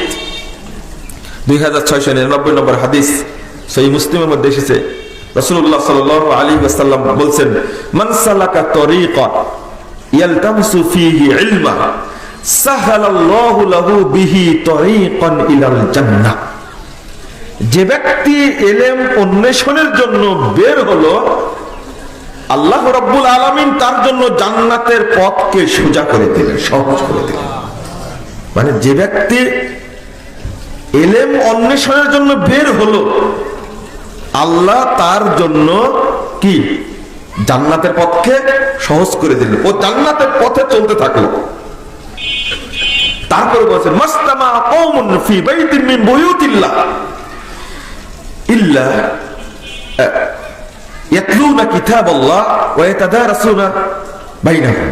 2699 নম্বর হাদিস সহিহ মুসলিমের মধ্যে এসেছে, রাসূলুল্লাহ সাল্লাল্লাহু আলাইহি ওয়াসাল্লাম বলেন, মান সালাকা তরিকান ইয়ালতামিসু ফীহি ইলমা সাহালাল্লাহু লাহু বিহি তরিকান ইলাল জান্নাহ। যে ব্যক্তি ইলম অন্বেষণের জন্য বের হলো, আল্লাহ রাব্বুল আলামিন তার জন্য জান্নাতের পথকে সোজা করে দিলেন, সহজ করে দিলেন। মানে যে ব্যক্তি ইলম অন্বেষণের জন্য বের হলো, আল্লাহ তার জন্য কি জান্নাতের পথকে সহজ করে দিল, ও জান্নাতের পথে চলতে থাকলো। তারপরে বলছেন মাসতামা কওমুন ফি বাইতিন মিন বুয়ুতিল্লাহ ইল্লা ইয়াতলুনা কিতাবাল্লাহ ওয়া ইয়াতাদারাসুনা বাইনাহুম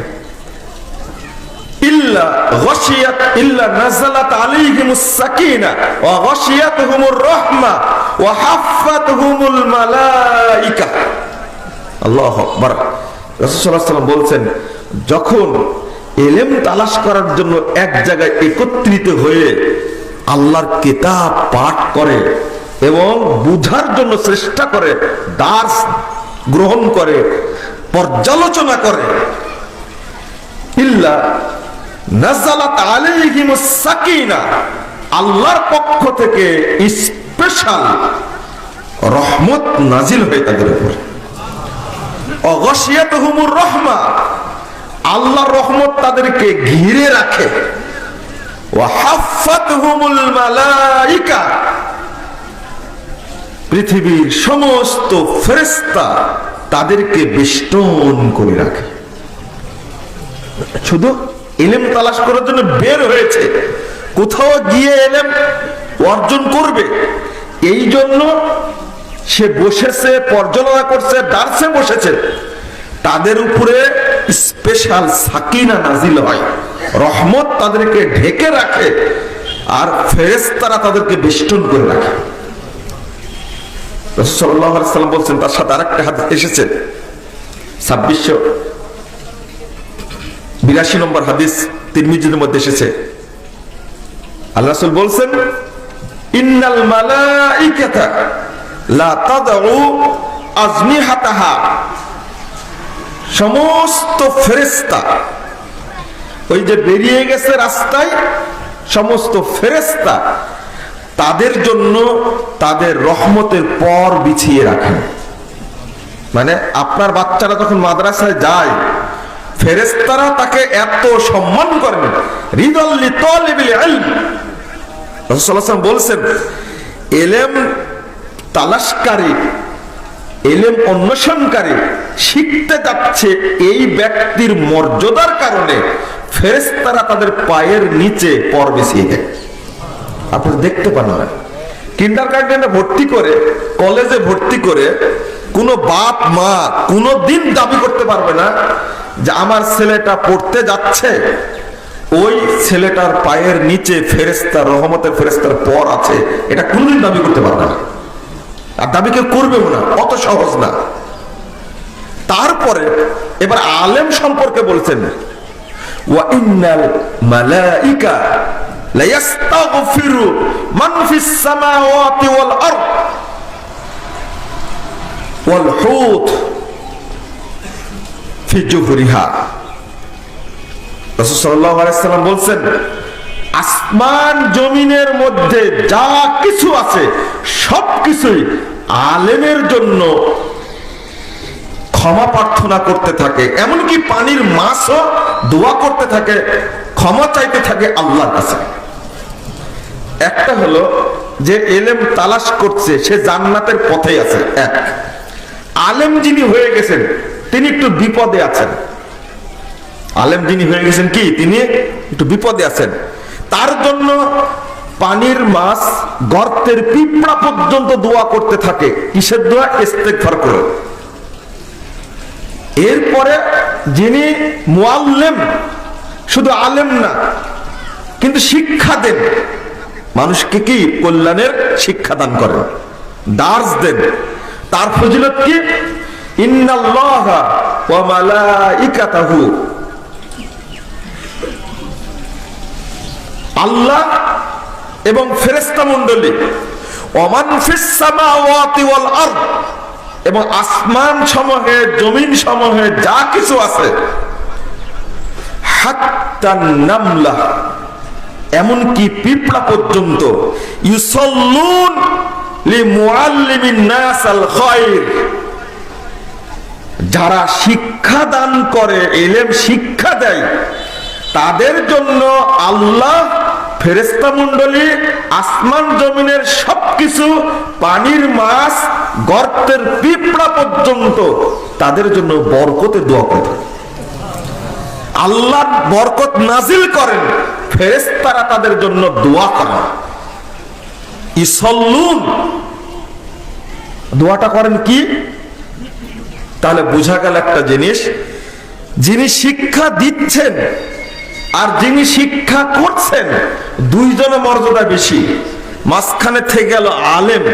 ইল্লা গাশিয়াত ইল্লা নাযালাত আলাইহিমুস সাকিনাহ ওয়া গাশিয়াতুহুমুর রাহমা ওয়া হাফফাতুহুমুল মালায়েকা। আল্লাহু আকবার। রাসূল সাল্লাল্লাহু আলাইহি ওয়াসাল্লাম বলছেন, যখন ইলম তালাশ করার জন্য এক জায়গায় একত্রিত হয়ে আল্লাহর কিতাব পাঠ করে এবং বুঝার জন্য চেষ্টা করে, দার্স গ্রহণ করে, পর্যালোচনা করে, ইল্লা নাযালাত আলাইহিমুস সাকিনাহ, আল্লাহর পক্ষ থেকে স্পেশাল রহমত নাজিল হয় তাদের উপর। ওয়া গাশিয়াতুহুমুর রাহমা, আল্লাহর রহমত তাদেরকে ঘিরে রাখে। ওয়া হাফফাতুহুমুল মালায়েকা, পৃথিবীর সমস্ত ফেরেশতা তাদেরকে বেষ্টন করে রাখে। শুধু ইলম তালাশ করার জন্য বের হয়েছে, কোথাও গিয়ে ইলম অর্জন করবে, এই জন্য সে বসেছে, পর্যালোচনা করছে, দার্সে বসেছে, তাদের উপরে স্পেশাল সাকিনা নাজিল হয়, রহমত তাদেরকে ঢেকে রাখে, আর ফেরেশতারা তাদেরকে বেষ্টন করে রাখে। রাসূল সাল্লাল্লাহু আলাইহি ওয়াসাল্লাম বলছেন, তার সাথে আরেকটা হাদিস এসেছে 2682 নম্বর হাদিস, তিরমিজির মধ্যে এসেছে। আল্লাহ রাসূল বলছেন, ইন্নাল মালাইকাতা লা তাদউ আজনিহাতাহা, সমস্ত ফেরেশতা ওই যে বেরিয়ে গেছে রাস্তায়, সমস্ত ফেরেশতা তাদের জন্য তাদের রহমতের পর বিছিয়ে রাখেন। মানে আপনার বাচ্চারা যখন মাদ্রাসায় যায়, ফেরেশতারা তাকে এত সম্মান করেন, রিদাল লিতালিবিল ইলম। রাসূল সাল্লাল্লাহু আলাইহি ওয়াসাল্লাম বলেন, ইলম তালাশকারী, ইলম অন্বেষণকারী শিখতে যাচ্ছে, এই ব্যক্তির মর্যাদার কারণে ফেরেশতারা তাদের পায়ের নিচে পর বিছিয়ে দেয়। আপনারা দেখতে পান না, কিন্ডারগার্টেনে ভর্তি করে, কলেজে ভর্তি করে কোনো বাপ মা কোনোদিন দাবি করতে পারবে না যে আমার ছেলেটা পড়তে যাচ্ছে, ওই ছেলেটার পায়ের নিচে ফেরেশতা, রহমতের ফেরেশতার পর আছে, এটা কোনোদিন দাবি করতে পারবে না, আর দাবি কেউ করবেও না, অত সহজ না। তারপরে এবার আলেম সম্পর্কে বলছেন, ওয়া ইন্নাল মালাইকা লা ইস্তাগফিরু মান ফিস সামাওয়াতি ওয়াল আরদ ওয়াল হুত ফি জুহরিহা। রাসূল সাল্লাল্লাহু আলাইহি ওয়াসাল্লাম বলছেন, আসমান জমিনের মধ্যে যা কিছু আছে সবকিছুই আলেমের জন্য ক্ষমা প্রার্থনা করতে থাকে, এমনকি পানির মাছও দোয়া করতে থাকে, ক্ষমা চাইতে থাকে আল্লাহর কাছে। একটা হলো যে ইলম তালাশ করছে, সে জান্নাতের পথে আছে। এক আলেম যিনি হয়ে গেছেন, তিনি একটু বিপদে আছেন। আলেম যিনি হয়ে গেছেন কি, তিনি একটু বিপদে আছেন, তার জন্য পানির মাছ, গর্তের পিঁপড়া পর্যন্ত দোয়া করতে থাকে। কিসের দোয়া? ইস্তেগফার করে। এরপরে যিনি মুআল্লিম, শুধু আলেম না কিন্তু শিক্ষা দেন, মানুষকে কি কল্যাণের শিক্ষা দান করেন, দার্স দেন, তার ফজিলত কি? ইন্নাল্লাহা ওয়া মালাইকাতাহু, আল্লাহ এবং ফেরেশতা মণ্ডলী, ওমান ফিস সামাওয়াতি ওয়াল আরদ, এবং আসমান সমূহে, জমিন সমূহে যা কিছু আছে, হাত্তান নামলা, এমনকি পিঁপড়া পর্যন্ত, ইউসাল্লুন লিমুআল্লিমিন নাস আল খায়র, যারা শিক্ষা দান করে, ইলম শিক্ষা দেয়, তাদের জন্য আল্লাহ ফেরেশতা মণ্ডলী আসমান জমিনের সবকিছু, পানির মাছ, গর্তের পিঁপড়া পর্যন্ত তাদের জন্য বরকতে দোয়া করে। আল্লাহ বরকত নাজিল করেন, ফেরেশতারা তাদের জন্য দোয়া করেন। ইসল্লুন, দোয়াটা করেন কি? তাহলে বোঝা গেল একটা জিনিস, যিনি শিক্ষা দিচ্ছেন আর যিনি শিক্ষা করছেন দুইজনের মর্যাদা বেশি। মাঝখানে থেকে গেল আলেম,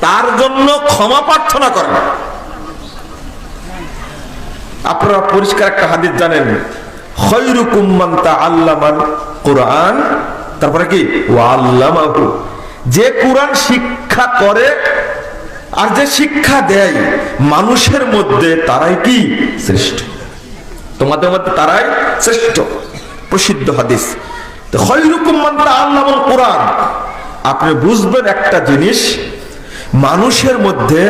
তার জন্য ক্ষমা প্রার্থনা করেন। আপনারা পরিষ্কার একটা হাদিস জানেন, খায়রুকুম মান তাআল্লামাল কুরআন, তারপরে কি ওয়া আল্লামাহু, যে কুরআন শিক্ষা করে আর যে শিক্ষা দেয় মানুষের মধ্যে তারাই কি শ্রেষ্ঠ, তোমাদের মধ্যে তারাই শ্রেষ্ঠ। প্রসিদ্ধ হাদিস। তো খায়রুকুম মান তাআল্লামাল কুরআন, আপনি বুঝবেন একটা জিনিস, মানুষের মধ্যে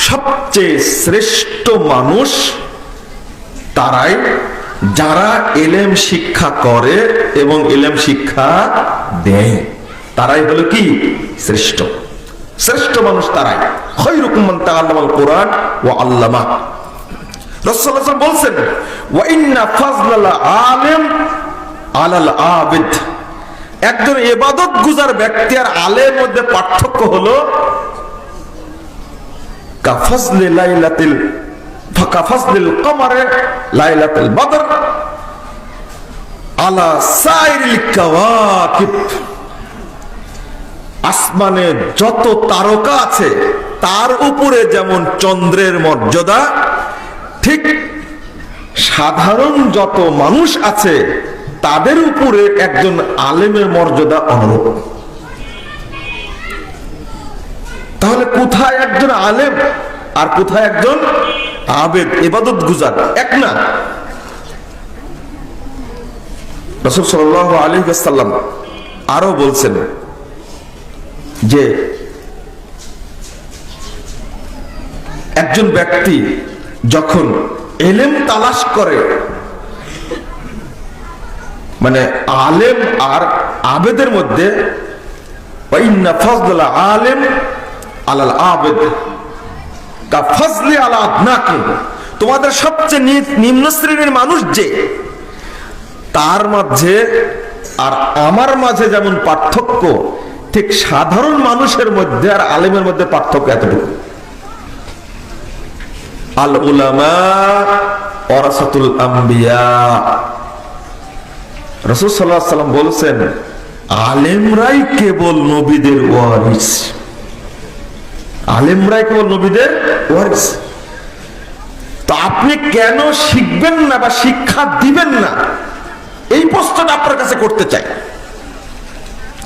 সবচেয়ে শ্রেষ্ঠ মানুষ তারাই যারা ইলম শিক্ষা করে এবং ইলম শিক্ষা দেয়, তারাই হলো কি শ্রেষ্ঠ। শ্রেষ্ঠ মানুষ তারাই। খায়রুকুম মান তাআল্লামাল কুরআন ওয়া আল্লামা। রাসূলুল্লাহ সাল্লাল্লাহু আলাইহি ওয়াসাল্লাম বলেন, ওয়া ইন্না ফাযলাল আলিম আলাল আবিদ, একজন ইবাদত গুজার ব্যক্তি আর আলেমের মধ্যে পার্থক্য হলো কাফাজলি লাইলাতিল ফাকাফাজলিল কমারে লাইলাতুল বদর আলা সাইরিল কাওয়াকিব, আসমানে যত তারকা আছে তার উপরে যেমন চন্দ্রের মর্যাদা, ঠিক সাধারণ যত মানুষ আছে তাদের উপরে একজন আলেমের মর্যাদা অনুরূপ। তাহলে কোথায় একজন আলেম আর কোথায় একজন আবেদ, ইবাদত গুজার? এক না। রাসূল সাল্লাল্লাহু আলাইহি ওয়াসাল্লাম আরো বলছেন যে একজন ব্যক্তি যখন ইলম তালাশ করে, মানে আলেম আর আবেদের মধ্যে, ওয়া ইন্না ফাযলাল আলিম আলাল আবেদ কাফাজলি আলা আদনাকুম, তোমাদের সবচেয়ে নিম্ন শ্রেণীর মানুষ যে, তার মাঝে আর আমার মাঝে যেমন পার্থক্য, ঠিক সাধারণ মানুষের মধ্যে আর আলেমের মধ্যে পার্থক্য এতটুকু। আল উলামা ওয়ারাসাতুল আম্বিয়া, রাসূল সাল্লাল্লাহু আলাইহি ওয়াসাল্লাম বলেছেন, আলেমরাই কেবল নবীদের ওয়ারিস। আলেমরাই কেবল নবীদের ওয়ারিস। তো আপনি কেন শিখবেন না বা শিক্ষা দিবেন না, এই প্রশ্নটা আপনার কাছে করতে চাই।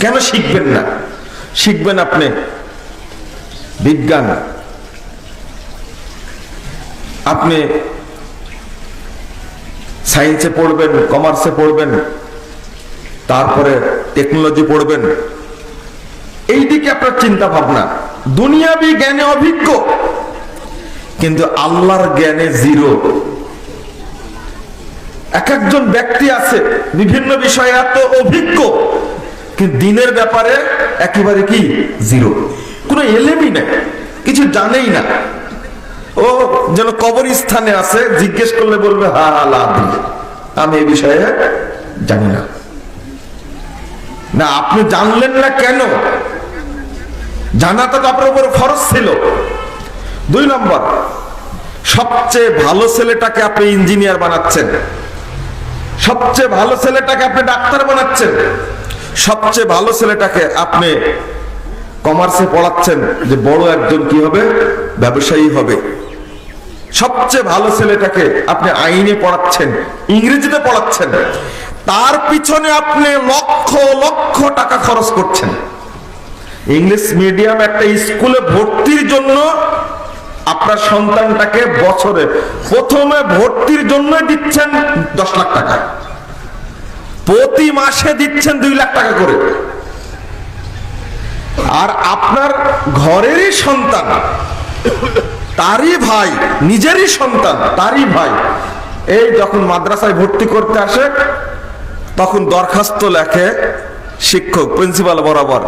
কেন শিখবেন না? শিখবেন আপনি বিজ্ঞান, আপনি সায়েন্সে পড়বেন, কমার্সে পড়বেন, তারপরে টেকনোলজি পড়বেন, এই দিকে আপনার চিন্তা ভাবনা। দুনিয়াবি জ্ঞানে অভিজ্ঞ, কিন্তু আল্লাহর জ্ঞানে জিরো। এক একজন ব্যক্তি আছে বিভিন্ন বিষয়ে এত অভিজ্ঞ, কিন্তু দিনের ব্যাপারে একেবারে কি জিরো, কোনো এলেমই নেই, কিছু জানেই না। ও যেন কবরস্থানে আছে, জিজ্ঞেস করলে বলবে হা লা আদরি, আমি এই বিষয়ে জানি না। না, আপনি জানলেন না কেন? জানাটা তো আপনার উপর ফরজ ছিল। 2 নম্বর, সবচেয়ে ভালো ছেলেটাকে আপনি ইঞ্জিনিয়ার বানাচ্ছেন, সবচেয়ে ভালো ছেলেটাকে আপনি ডাক্তার বানাচ্ছেন, সবচেয়ে ভালো ছেলেটাকে আপনি কমার্সে পড়াচ্ছেন যে বড় একজন কি হবে, ব্যবসায়ী হবে। সবচেয়ে ভালো ছেলেটাকে আপনি আইনে পড়াচ্ছেন, ইংরেজিতে পড়াচ্ছেন, তার পিছনে আপনি লক্ষ লক্ষ টাকা খরচ করছেন। ইংলিশ মিডিয়াম একটা স্কুলে ভর্তির জন্য আপনার সন্তানটাকে বছরে প্রথমে ভর্তির জন্য দিচ্ছেন 10 লাখ টাকা, প্রতি মাসে দিচ্ছেন 2 লাখ টাকা করে। আর আপনার ঘরেরই সন্তান, তারই ভাই, নিজেরই সন্তান, তারই ভাই, এই যখন মাদ্রাসায় ভর্তি করতে আসে তখন দরখাস্ত লেখে শিক্ষক প্রিন্সিপাল বরাবর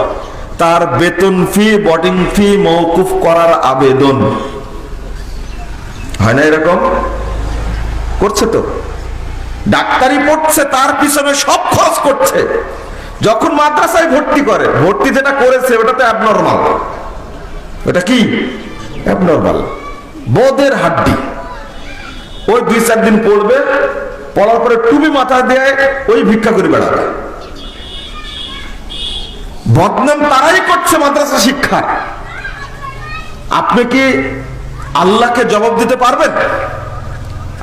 তার বেতন ফি বোর্ডিং ফি মওকুফ করার আবেদন হয় না? এরকম করছে তো। ডাক্তারি পড়ছে, তার পিছনে সব খরচ করছে, যখন মাদ্রাসায় ভর্তি করে, ভর্তি যেটা করেছে ওটা তো অ্যাবনর্মাল। ওটা কি অ্যাবনর্মাল, বোধের হাড্ডি। ওই 2-4 দিন পড়বে, পড়ার পরে টুপি মাথায় দিয়ে ওই ভিক্ষা করে বেড়াবে। বদনাম তারাই করছে মাদ্রাসা শিক্ষা। আপনি কি আল্লাহকে জবাব দিতে পারবেন?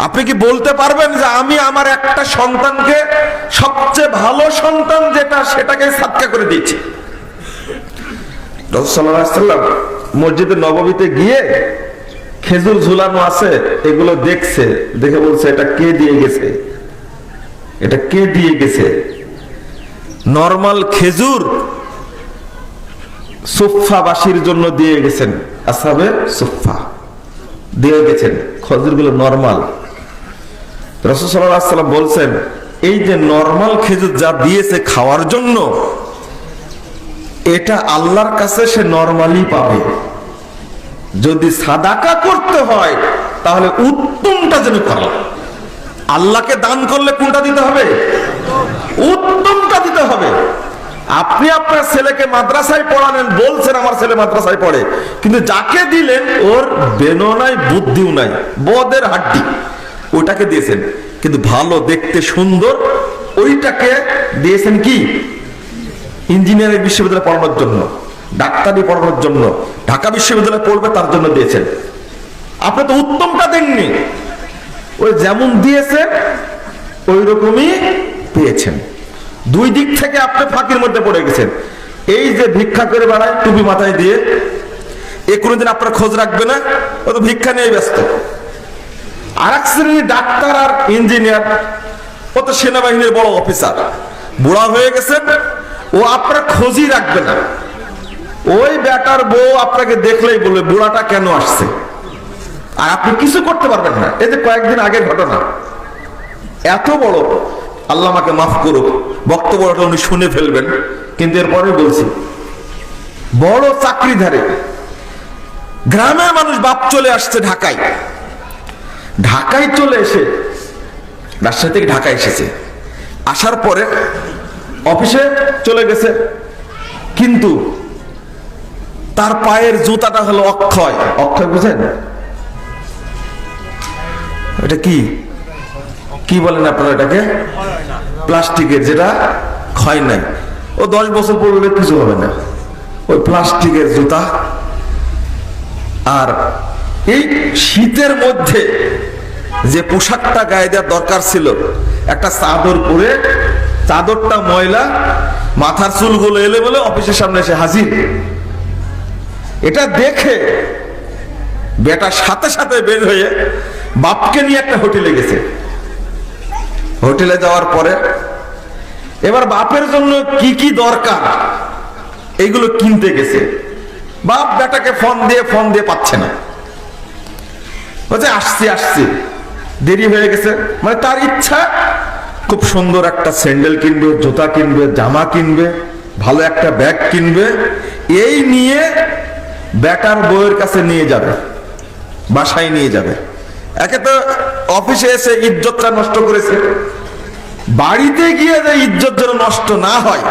আপনি কি বলতে পারবেন যে আমি আমার একটা সন্তানকে সবচেয়ে ভালো সন্তান যেটা সেটাকে সাদকা করে দিয়েছি? রাসূল সাল্লাল্লাহু আলাইহি ওয়াসাল্লাম মসজিদে নববীতে গিয়ে খেজুর ঝুলানো আছে, এগুলো দেখছে, দেখে বলছে এটা কে দিয়ে গেছে, এটা কে দিয়ে গেছে? নরমাল খেজুর সুফফাবাসীর জন্য দিয়ে গেছেন, আসহাবে সুফফা দিয়ে গেছেন, খেজুরগুলো নরমাল। রাসূল সাল্লাল্লাহু আলাইহি ওয়াসাল্লাম বলছেন এই যে নরমাল খেজুর যা দিয়েছে খাওয়ার জন্য, এটা আল্লাহর কাছে সে নরমালি পাবে। যদি সাদাকা করতে হয় তাহলে উত্তমটা যেন করো। আল্লাহকে দান করলে কোনটা দিতে হবে? উত্তমটা দিতে হবে। আপনি আপনার ছেলেকে মাদ্রাসায় পড়ালেন, বলছেন আমার ছেলে মাদ্রাসায় পড়ে, কিন্তু যাকে দিলেন ওর বেনো নাই, বুদ্ধিও নাই, বদের হাড্ডি, ওটাকে দিয়েছেন। কিন্তু ভালো দেখতে সুন্দর ওইটাকে দিয়েছেন কি ইঞ্জিনিয়ারিং বিশ্ববিদ্যালয়ে পড়ানোর জন্য, ডাক্তারি পড়ানোর জন্য, ঢাকা বিশ্ববিদ্যালয়ে পড়বে তার জন্য দিয়েছেন। আপনি তো উত্তমটা দেননি, ওই যেমন দিয়েছে ওই রকমই পেয়েছেন। দুই দিক থেকে আপনি ফাঁকির মধ্যে পড়ে গেছেন। এই যে ভিক্ষা করে বেড়ায় টুপি মাথায় দিয়ে, এ কোনোদিন আপনার খোঁজ রাখবে না, ও তো ভিক্ষা নিয়ে ব্যস্ত। আর এক শ্রেণীর ডাক্তার আর ইঞ্জিনিয়ার, ও তো সেনাবাহিনীর বড় অফিসার, বুড়া হয়ে গেছেন, ও আপনার খোঁজই রাখবে না। ওই বেটার বউ আপনাকে দেখলেই বলবে বুড়াটা কেন আসছে, আর আপনি কিছু করতে পারবেন না। এই যে কয়েকদিন আগের ঘটনা, এত বড়, আল্লাহ আমাকে মাফ করুক, বক্তব্যটা উনি শুনে ফেলবেন, কিন্তু এরপরে বলছি, বড় চাকরিধারী গ্রামের মানুষ বাপ চলে আসছে ঢাকায়। ঢাকায় চলে এসে, রাজশাহী থেকে ঢাকায় এসেছে, আসার পরে অফিসে চলে গেছে, কিন্তু তার পায়ের জুতাটা হলো অক্ষয়। অক্ষয় বুঝেন? এটা কি কি বলেন আপনারা এটাকে? প্লাস্টিকের, যেটা ক্ষয় নাই। ও 10 বছর পড়লে কিছু হবে না, ওই প্লাস্টিকের জুতা। আর এই শীতের মধ্যে যে পোশাকটা গায়ে দেওয়ার দরকার ছিল, একটা চাদর পরে, চাদরটা ময়লা, মাথার চুলগুলো এলোমেলো, অফিসের সামনে এসে হাজির। এটা দেখে বেটা সাথে সাথে বের হয়ে বাপকে নিয়ে একটা হোটেলে গেছে। হোটেলে যাওয়ার পরে এবার বাপের জন্য কি কি দরকার এইগুলো কিনতে গেছে। বাপ বেটাকে ফোন দিয়ে পাচ্ছে না, বলছে আসছি আসছি, দেরি হয়ে গেছে। মানে তার ইচ্ছা খুব সুন্দর একটা স্যান্ডেল কিনবে, জুতা কিনবে, জামা কিনবে, ভালো একটা ব্যাগ কিনবে, এই নিয়ে বেটার বউয়ের কাছে নিয়ে যাবে, বাসায় নিয়ে যাবে। একে তো অফিসে এসে ইজ্জতটা নষ্ট করেছে, বাড়িতে গিয়ে যে ইজ্জত যেন নষ্ট না হয়,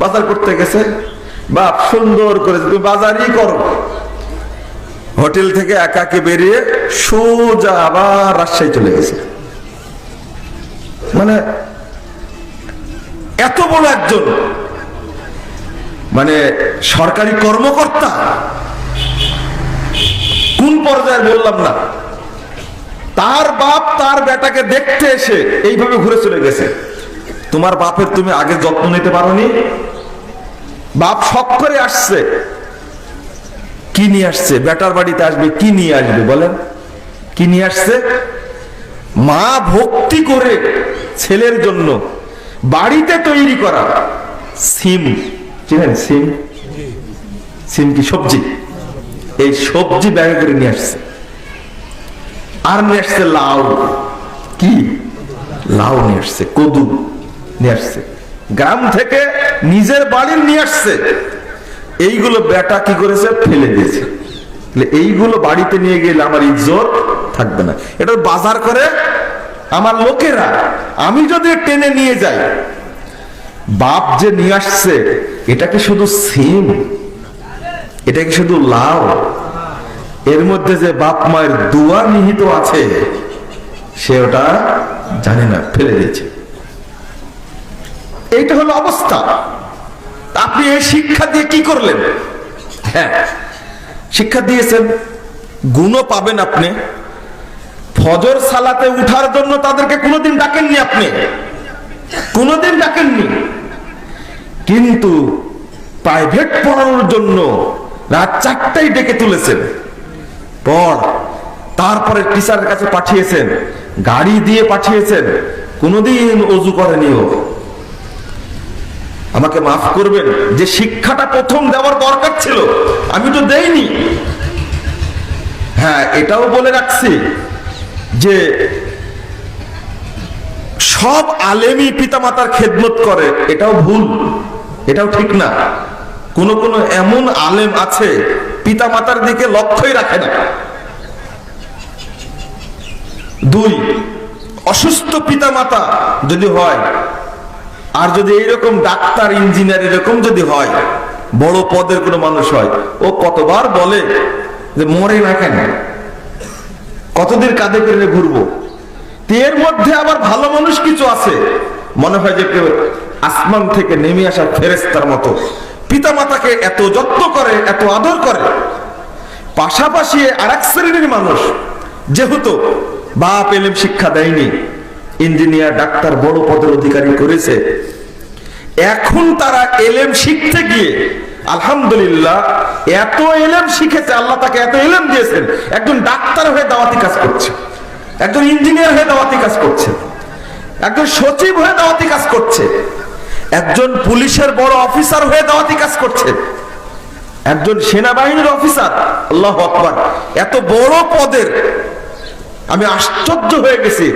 বাজার করতে গেছে। বাপ সুন্দর করে তুমি বাজারই করো। হোটেল থেকে একাকে বেরিয়ে সোজা আবার রাজশাহী চলে গেছে। মানে এত বড় একজন মানে সরকারি কর্মকর্তা, কোন পর্যায়ে বললাম না, তার বাপ তার বেটাকে দেখতে এসে এইভাবে ঘুরে চলে গেছে। তোমার বাপের তুমি আগে যত্ন নিতে পারোনি। বাপ শখ করে আসছে, কি নিয়ে আসছে? বেটার বাড়িতে আসবে, কি নিয়ে আসবে বলেন? কি নিয়ে আসছে? মা ভক্তি করে ছেলের জন্য বাড়িতে তৈরি করা সিম, চিনেন সিম? সিম কি সবজি? এই সবজি ব্যাগে করে নিয়ে আসছে। আর নিয়ে আসছে লাউ, কি লাউ নিয়ে আসছে, কদু নিয়ে আসছে। গ্রাম থেকে নিজের বাড়ির নিয়ে আসছে, এইগুলো বেটা কি করেছে, ফেলে দিয়েছে। এইগুলো বাড়িতে নিয়ে গেলে আমার ইজ্জত থাকবে না। এটা বাজার করে আমার লোকেরা, আমি যদি টেনে নিয়ে যাই, বাপ যে নিয়ে আসছে এটা কি শুধু সিম, এটা কি শুধু লাউ, এর মধ্যে যে বাপ মায়ের দোয়া নিহিত আছে সে ওটা জানে না, ফেলে দিয়েছে। এইটা হলো অবস্থা। আপনি এই শিক্ষা দিয়ে কি করলেন? হ্যাঁ, শিক্ষা দিয়েছেন, গুণও পাবেন আপনি। ফজর সালাতে উঠার জন্য তাদেরকে কোনোদিন ডাকেননি, আপনি কোনোদিন ডাকেননি, কিন্তু প্রাইভেট পড়ানোর জন্য রাত 4টায় ডেকে তুলেছেন, পড়। তারপরে টিচারের কাছে পাঠিয়েছেন, গাড়ি দিয়ে পাঠিয়েছেন, কোনোদিন ওযু করেনিও। আমাকে মাফ করবেন, যে শিক্ষাটা প্রথম দেওয়ার দরকার ছিল আমি তো দেইনি। হ্যাঁ, এটাও বলে রাখছি যে সব আলেমই পিতামাতার খেদমত করে, এটাও ভুল, এটাও ঠিক না। কোন কোন এমন আলেম আছে পিতামাতার দিকে লক্ষ্যই রাখে না। 2, অসুস্থ পিতামাতা যদি হয়, আর যদি এইরকম ডাক্তার ইঞ্জিনিয়ার এরকম যদি হয়, বড় পদের কোনো মানুষ হয়, ও কতবার বলে যে মরে না কেন, কতদিন কাঁধে করে ঘুরবো। এর মধ্যে আবার ভালো মানুষ কিছু আছে, মনে হয় যে কেউ আসমান থেকে নেমে আসা ফেরেশতার মতো পিতা মাতাকে এত যত্ন করে, এত আদর করে। পাশাপাশি আরেক শ্রেণীর মানুষ, যেহেতু বাপ এলেম শিক্ষা দেয়নি, ইঞ্জিনিয়ার ডাক্তার বড় পদের অধিকারী করেছে, এখন তারা এলেম শিখতে গিয়ে আলহামদুলিল্লাহ এত এলেম শিখেছে, আল্লাহ তাকে এত এলেম দিয়েছেন, একজন ডাক্তার হয়ে দাওয়াতি কাজ করছে, একজন ইঞ্জিনিয়ার হয়ে দাওয়াতি কাজ করছে, একজন সচিব হয়ে দাওয়াতি কাজ করছে, একজন পুলিশের বড় অফিসার হয়ে দাওয়াতি কাজ করছে, একজন সেনাবাহিনীর অফিসার। আল্লাহু আকবার, এত বড় পদের। আমি আশ্চর্য হয়ে গেছি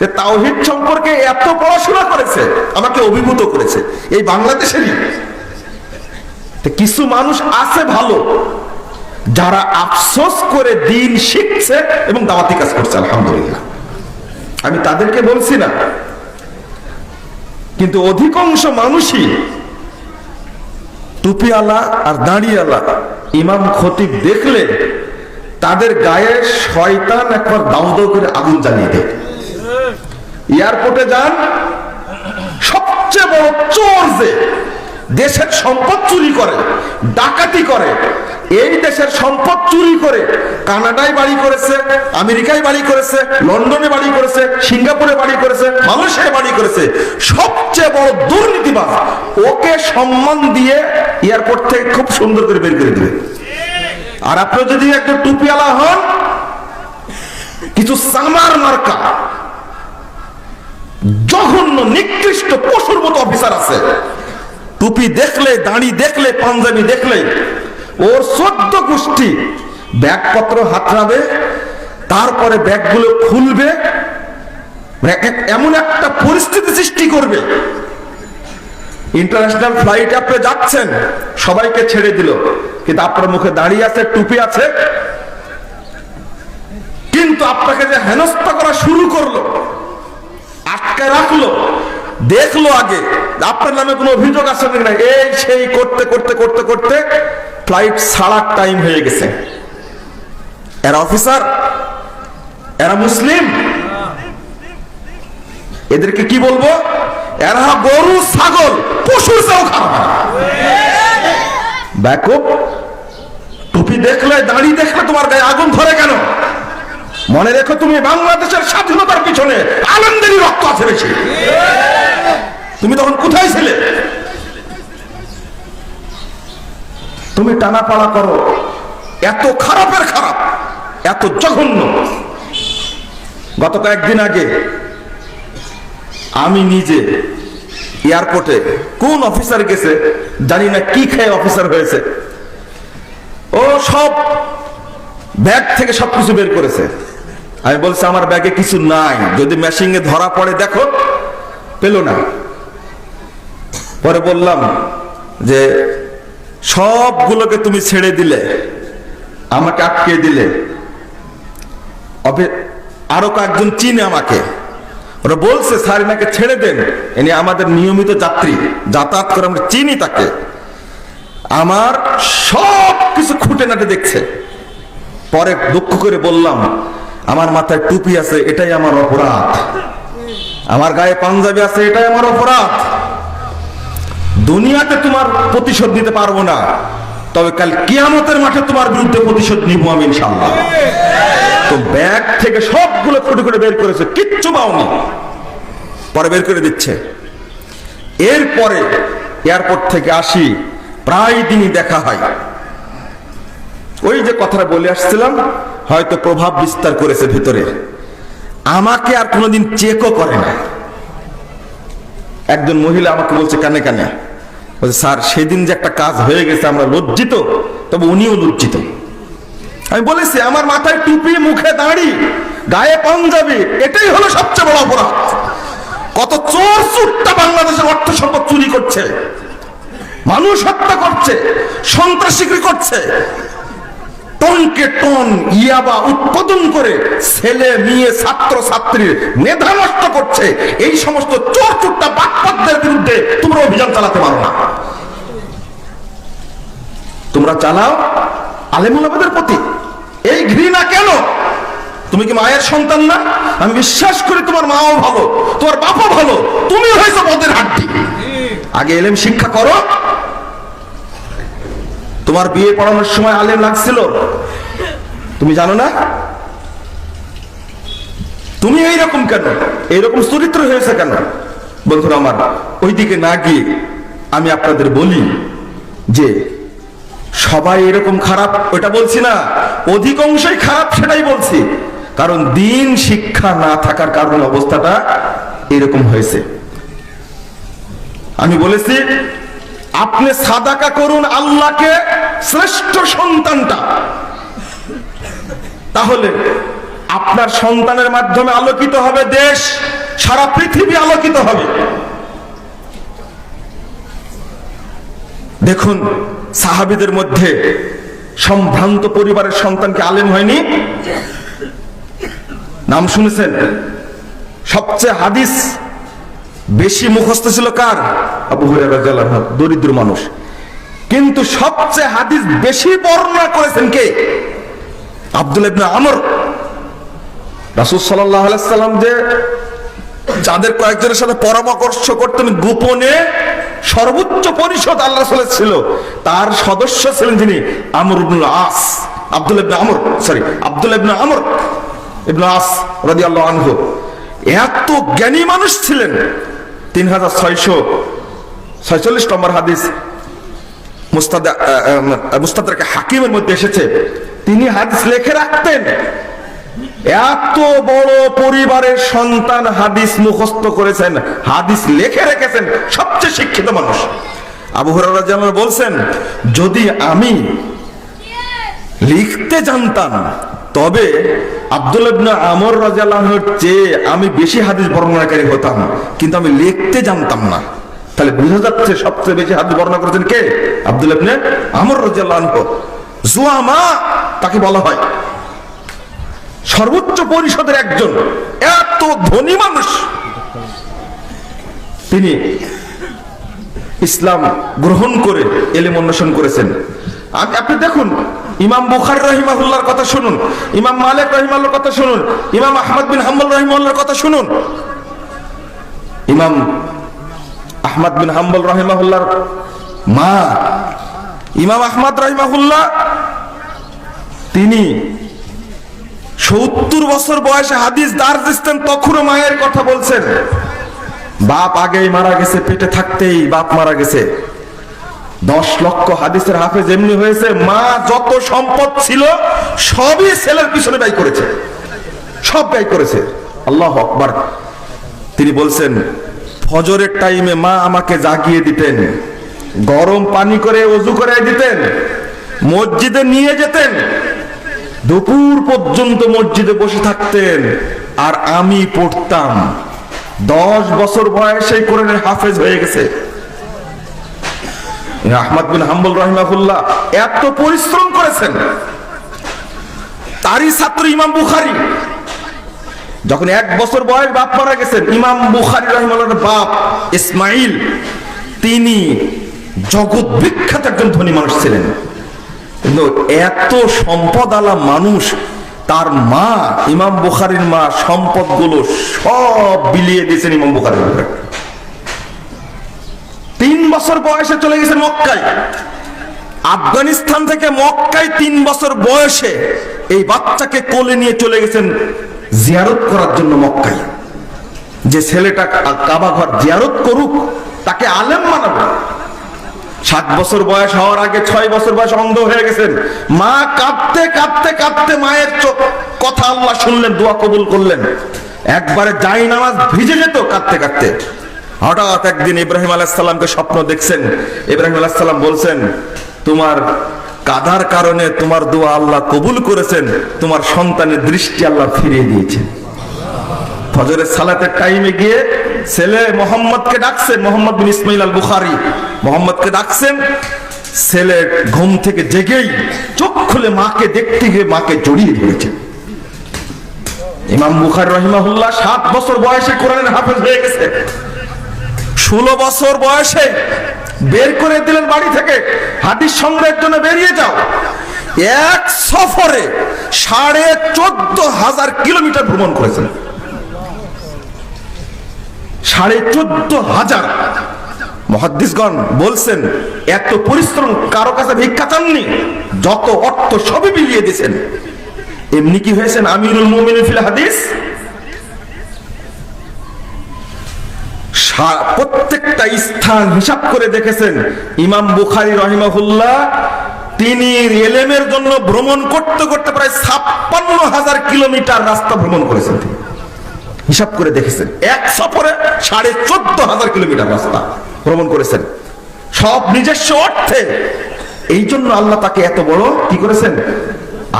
যে তাওহীদ সম্পর্কে এত পড়াশোনা করেছে, আমাকে অভিভূত করেছে এই বাংলাদেশেরই। কিছু মানুষ আছে ভালো, যারা আফসোস করে দিন শিখছে এবং দাওয়াতি কাজ করছে, আলহামদুলিল্লাহ, আমি তাদেরকে বলছি না। কিন্তু অধিকাংশ মানুষই টুপিওয়ালা আর দাঁড়িওয়ালা ইমাম খতিব দেখলে তাদের গায়ে শয়তান একবার দাউ দাউ করে আগুন জ্বালিয়ে দেয়। এয়ারপোর্টে যান, সবচেয়ে বড় চোর যে দেশের সম্পদ চুরি করে, ডাকাতি করে, এই দেশের সম্পদ চুরি করে কানাডায় বাড়ি করেছে, আমেরিকায় বাড়ি করেছে, লন্ডনে বাড়ি করেছে, সিঙ্গাপুরে বাড়ি করেছে, মালয়েশিয়ায় বাড়ি করেছে, সবচেয়ে বড় দুর্নীতিবাজ, ওকে সম্মান দিয়ে এয়ারপোর্ট থেকে খুব সুন্দর করে বের করে দিবে। আর আপনি যদি একটা টুপিওয়ালা হন, কিছু সামার মার্কা জঘন্য নিকৃষ্ট পশুর মতো অফিসার আছে, টুপি দেখলে, দাড়ি দেখলে, পাঞ্জাবি দেখলে ওর 14 গোষ্ঠী ব্যাগপত্র হাতড়াবে, তারপরে ব্যাগগুলো খুলবে, এমন একটা পরিস্থিতি সৃষ্টি করবে। ইন্টারন্যাশনাল ফ্লাইটে আপনি যাচ্ছেন, সবাইকে ছেড়ে দিল, কিন্তু আপনার মুখে দাঁড়িয়ে আছে, টুপি আছে, কিন্তু আপনাকে যে হেনস্থা করা শুরু করলো, আটকে রাখলো, দেখলো আগে আপনার নামে কোনো অভিযোগ আছে না, এই সেই করতে করতে করতে করতে ফ্লাইট ছাড়ার টাইম হয়ে গেছে। এরা অফিসার, এরা মুসলিম, এদেরকে কি বলবো? এরা গরু ছাগল পশুর চেয়েও খারাপ। ব্যাকআপ টুপি দেখলে, দাড়ি দেখলে তোমার গায়ে আগুন ধরে কেন? মনে রেখো, তুমি বাংলাদেশের স্বাধীনতার পিছনে আলেমদেরই রক্ত আছে বেশি। তুমি তখন কোথায় ছিলে? তুমি টানাপাড়া করো, এত খারাপের খারাপ, এত জঘন্য। গত কয়েকদিন আগে আমি নিজে এয়ারপোর্টে, কোন অফিসার গেছে জানি না, কি খেয়ে অফিসার হয়েছে, ও সব ব্যাগ থেকে সবকিছু বের করেছে। আমি বলছি আমার ব্যাগে কিছু নাই, যদি মেশিনে ধরা পড়ে দেখো। পেল না। পরে বললাম যে সবগুলোকে তুমি ছেড়ে দিলে, আমাকে আটকে দিলে, আরো কয়েকজন চিনে আমাকে, ওরা বলছে স্যার এনাকে ছেড়ে দেন, ইনি আমাদের নিয়মিত যাত্রী, যাতায়াত করে, আমরা চিনি তাকে। আমার সব কিছু খুঁটে নাটে দেখছে। পরে দুঃখ করে বললাম, আমার মাথায় টুপি আছে, এটাই আমার অপরাধ, আমার গায়ে পাঞ্জাবি আছে, এটাই আমার অপরাধ। দুনিয়াতে তোমার প্রতিশোধ নিতে পারবো না, তবে কাল কিয়ামতের মাঠে তোমার বিরুদ্ধে প্রতিশোধ নিব আমি ইনশাআল্লাহ। তো ব্যাগ থেকে সবগুলো খুঁটে খুঁটে বের করেছে, কিচ্ছু পাওনি। পরে বের করে দিচ্ছে। এরপরে এয়ারপোর্ট থেকে আসি, প্রায় দিনই দেখা হয়। ওই যে কথাটা বলে আসছিলাম, হয়তো প্রভাব বিস্তার করেছে ভিতরে। আমাকে আর কোনোদিন চেকও করে না। একজন মহিলা আমাকে বলছে কানে কানে, বলছে স্যার সেদিন যে একটা কাজ হয়ে গেছে আমরা লজ্জিত, তবে উনিও লজ্জিত। আমি বলেছি আমার মাথায় টুপি, মুখে দাড়ি, গায়ে পাঞ্জাবি, এটাই হলো সবচেয়ে বড় অপরাধ। কত চোর চুট্টা বাংলাদেশের অর্থ সম্পদ চুরি করছে, মানুষ হত্যা করছে, সন্ত্রাসী করছে, টনকে টন ইয়াবা উৎপাদন করে ছেলে মেয়ে ছাত্র ছাত্রীর মেধা নষ্ট করছে। এই সমস্ত চোর চুট্টা বাটপারদের বিরুদ্ধে তোমরা অভিযান চালাতে পারো না। তোমরা চালাও আলেম ওলামাদের প্রতি এই ঘৃণা কেন? তুমি কি মায়ের সন্তান না? আমি বিশ্বাস করি তোমার মাও ভালো, তোমার বাপও ভালো, তুমি হয়েছো বদের হাড্ডি। আগে এলেম শিক্ষা করো। তোমার বিয়ে পড়ানোর সময় আলেম লাগছিল, তুমি জানো না? তুমি এইরকম কেন, এইরকম চরিত্র হয়েছে কেন? বন্ধুরা আমার, ওইদিকে না গিয়ে আমি আপনাদের বলি যে সবাই এরকম খারাপ ওটা বলছি না, অধিকাংশই খারাপ সেটাই বলছি। কারণ দিন শিক্ষা না থাকার কারণে অবস্থাটা এরকম হয়েছে। আমি বলেছি আপনি সাদাকা করুন আল্লাহকে শ্রেষ্ঠ সন্তানটা, তাহলে আপনার সন্তানের মাধ্যমে আলোকিত হবে দেশ, সারা পৃথিবী আলোকিত হবে। দেখুন সাহাবীদের মধ্যে সম্ভ্রান্ত পরিবারের সন্তানকে আলেম হয়নি? নাম শুনেছেন? সবচেয়ে হাদিস বেশি মুখস্থ ছিল কার? আবু হুরায়রা রাদিয়াল্লাহু আনহু, দরিদ্র মানুষ। কিন্তু সবচেয়ে হাদিস বেশি বর্ণনা করেছেন কে? আব্দুল্লাহ ইবনে আমর। রাসূল সাল্লাল্লাহু আলাইহি সাল্লাম যে যাদের কয়েকজনের সাথে পরামর্শ করতেন গোপনে, সর্বোচ্চ পরিষদ আল্লাহ রাসূলের ছিল, তার সদস্য ছিলেন যিনি আমর ইবনুল আস, আব্দুল্লাহ ইবনে আমর, আব্দুল্লাহ ইবনে আমর ইবনে আস রাদিয়াল্লাহু আনহু। এত জ্ঞানী মানুষ ছিলেন। 3646 নম্বর হাদিস মুস্তাদরাকে হাকিমের মধ্যে এসেছে। তিনি হাদিস লিখে রাখতেন। এত বড় পরিবারের সন্তান হাদিস মুখস্থ করেছেন, হাদিস লিখে রেখেছেন, সবচেয়ে শিক্ষিত মানুষ। আবু হুরায়রা রাদিয়াল্লাহু আনহু বলছেন, যদি আমি লিখতে জানতাম তবে আব্দুল্লাহ ইবনে আমর রাদিয়াল্লাহু আনহুর চেয়ে আমি বেশি হাদিস বর্ণনাকারী হতাম, কিন্তু আমি লিখতে জানতাম না। তাহলে বোঝা যাচ্ছে সবচেয়ে বেশি হাদিস বর্ণনা করেছেন কে? আব্দুল্লাহ ইবনে আমর রাদিয়াল্লাহু আনহু। জুয়ামা তাকে বলা হয়, সর্বোচ্চ পরিষদের একজন, এত ধনী মানুষ। তিনি ইসলাম গ্রহণ করে ইলম অন্বেষণ করেছেন। আপনি দেখুন, ইমাম বুখারী রাহিমাহুল্লাহর কথা শুনুন, ইমাম মালিক রাহিমাহুল্লাহর কথা শুনুন, ইমাম আহমদ বিন হাম্বল রাহিমাহুল্লাহর কথা শুনুন। ইমাম আহমদ বিন হাম্বল রাহিমাহুল্লাহর মা ইমাম আহমদ রাহিমাহুল্লাহ, তিনি 70 বছর বয়সে হাদিস দার্স দিতেন, তখনও মায়ের কথা বলছেন। বাপ আগেই মারা গেছে, পেটে থাকতেই বাপ মারা গেছে। 10 লক্ষ হাদিসের হাফেজ এমনি হয়েছে, মা যত সম্পদ ছিল সবই ছেলের পিছনে ব্যয় করেছে, সব ব্যয় করেছে। আল্লাহু আকবার। তিনি বলছেন, ফজরের টাইমে মা আমাকে জাগিয়ে দিতেন, গরম পানি করে ওযু করে দিতেন, মসজিদে নিয়ে যেতেন, দুপুর পর্যন্ত মসজিদে বসে থাকতেন, আর আমি পড়তাম। 10 বছর বয়সে কোরআনের হাফেজ হয়ে গেছে। আহমদ বিন হাম্বল রাহিমাহুল্লাহ এত পরিশ্রম করেছেন। তারই ছাত্র ইমাম বুখারী, যখন 1 বছর বয়স বাপ মারা গেছেন, ইমাম বুখারী রাহিমাহুল্লাহর বাপ ইসমাইল, তিনি জগৎ বিখ্যাত একজন ধনী মানুষ ছিলেন, কিন্তু এত সম্পদ আলা মানুষ, তার মা ইমাম বুখারীর মা সম্পদগুলো সব বিলিয়ে দিয়েছেন ইমাম বুখারীর উপরে। 3 বছর বয়সে চলে গেছেন মক্কায়। আফগানিস্তান থেকে মক্কায় 3 বছর বয়সে এই বাচ্চাকে কোলে নিয়ে চলে গেছেন জিয়ারত করার জন্য মক্কায়। যে ছেলেটা কাবা ঘর জিয়ারত করুক, তাকে আলেম বানাবে। 7 বছর বয়স হওয়ার আগে 6 বছর বয়স অন্ধ হয়ে গেছেন। মা কাঁদতে কাঁদতে কাঁদতে মায়ের কথা আল্লাহ শুনলেন, দোয়া কবুল করলেন। একবারে যাই নামাজ ভিজে যেত কাঁদতে কাঁদতে। হঠাৎ একদিন ইব্রাহিম আলাইহিস সালামকে স্বপ্ন দেখছেন। ইব্রাহিম আলাইহিস সালাম বলছেন, তোমার কাঁদার কারণে তোমার দোয়া আল্লাহ কবুল করেছেন, তোমার সন্তানের দৃষ্টি আল্লাহ ফিরিয়ে দিয়েছেন। ফজরের সালাতের টাইমে গিয়ে ছেলে মোহাম্মদকে ডাকছেন, মোহাম্মদ বিন ইসমাইল আল বুখারী মোহাম্মদকে ডাকছেন। ছেলে ঘুম থেকে জেগেই চোখ খুলে মাকে দেখতে গিয়ে মাকে জড়িয়ে ধরেছেন। ইমাম বুখারী রাহিমাহুল্লাহ 7 বছর বয়সে কোরআনের হাফেজ হয়ে গেছে। 16 বছর বয়সে বের করে দিলেন বাড়ি থেকে, হাদিস সংগ্রহের জন্য বেরিয়ে যাও। এক সফরে 14,500 কিলোমিটার ভ্রমণ করেছেন। 14,500। মুহাদ্দিসগণ বলছেন এত পরিশ্রম কারো কাছে ভিক্ষা চাননি, যত অর্থ সবই বিলিয়ে দিয়েছেন। এমনি কি হয়েছেন আমিরুল মুমিনিন ফিল হাদিস। প্রত্যেকটা স্থান হিসাব করে দেখেছেন। ইমাম বুখারী রাহিমাহুল্লাহ তিনি ইলমের জন্য ভ্রমণ করতে করতে প্রায় 56,000 কিলোমিটার রাস্তা ভ্রমণ করেছেন। হিসাব করে দেখেছেন, এক সফরে 14,500 কিলোমিটার রাস্তা ভ্রমণ করেছেন, সব নিজস্ব অর্থে। এই জন্য আল্লাহ তাকে এত বড় কি করেছেন,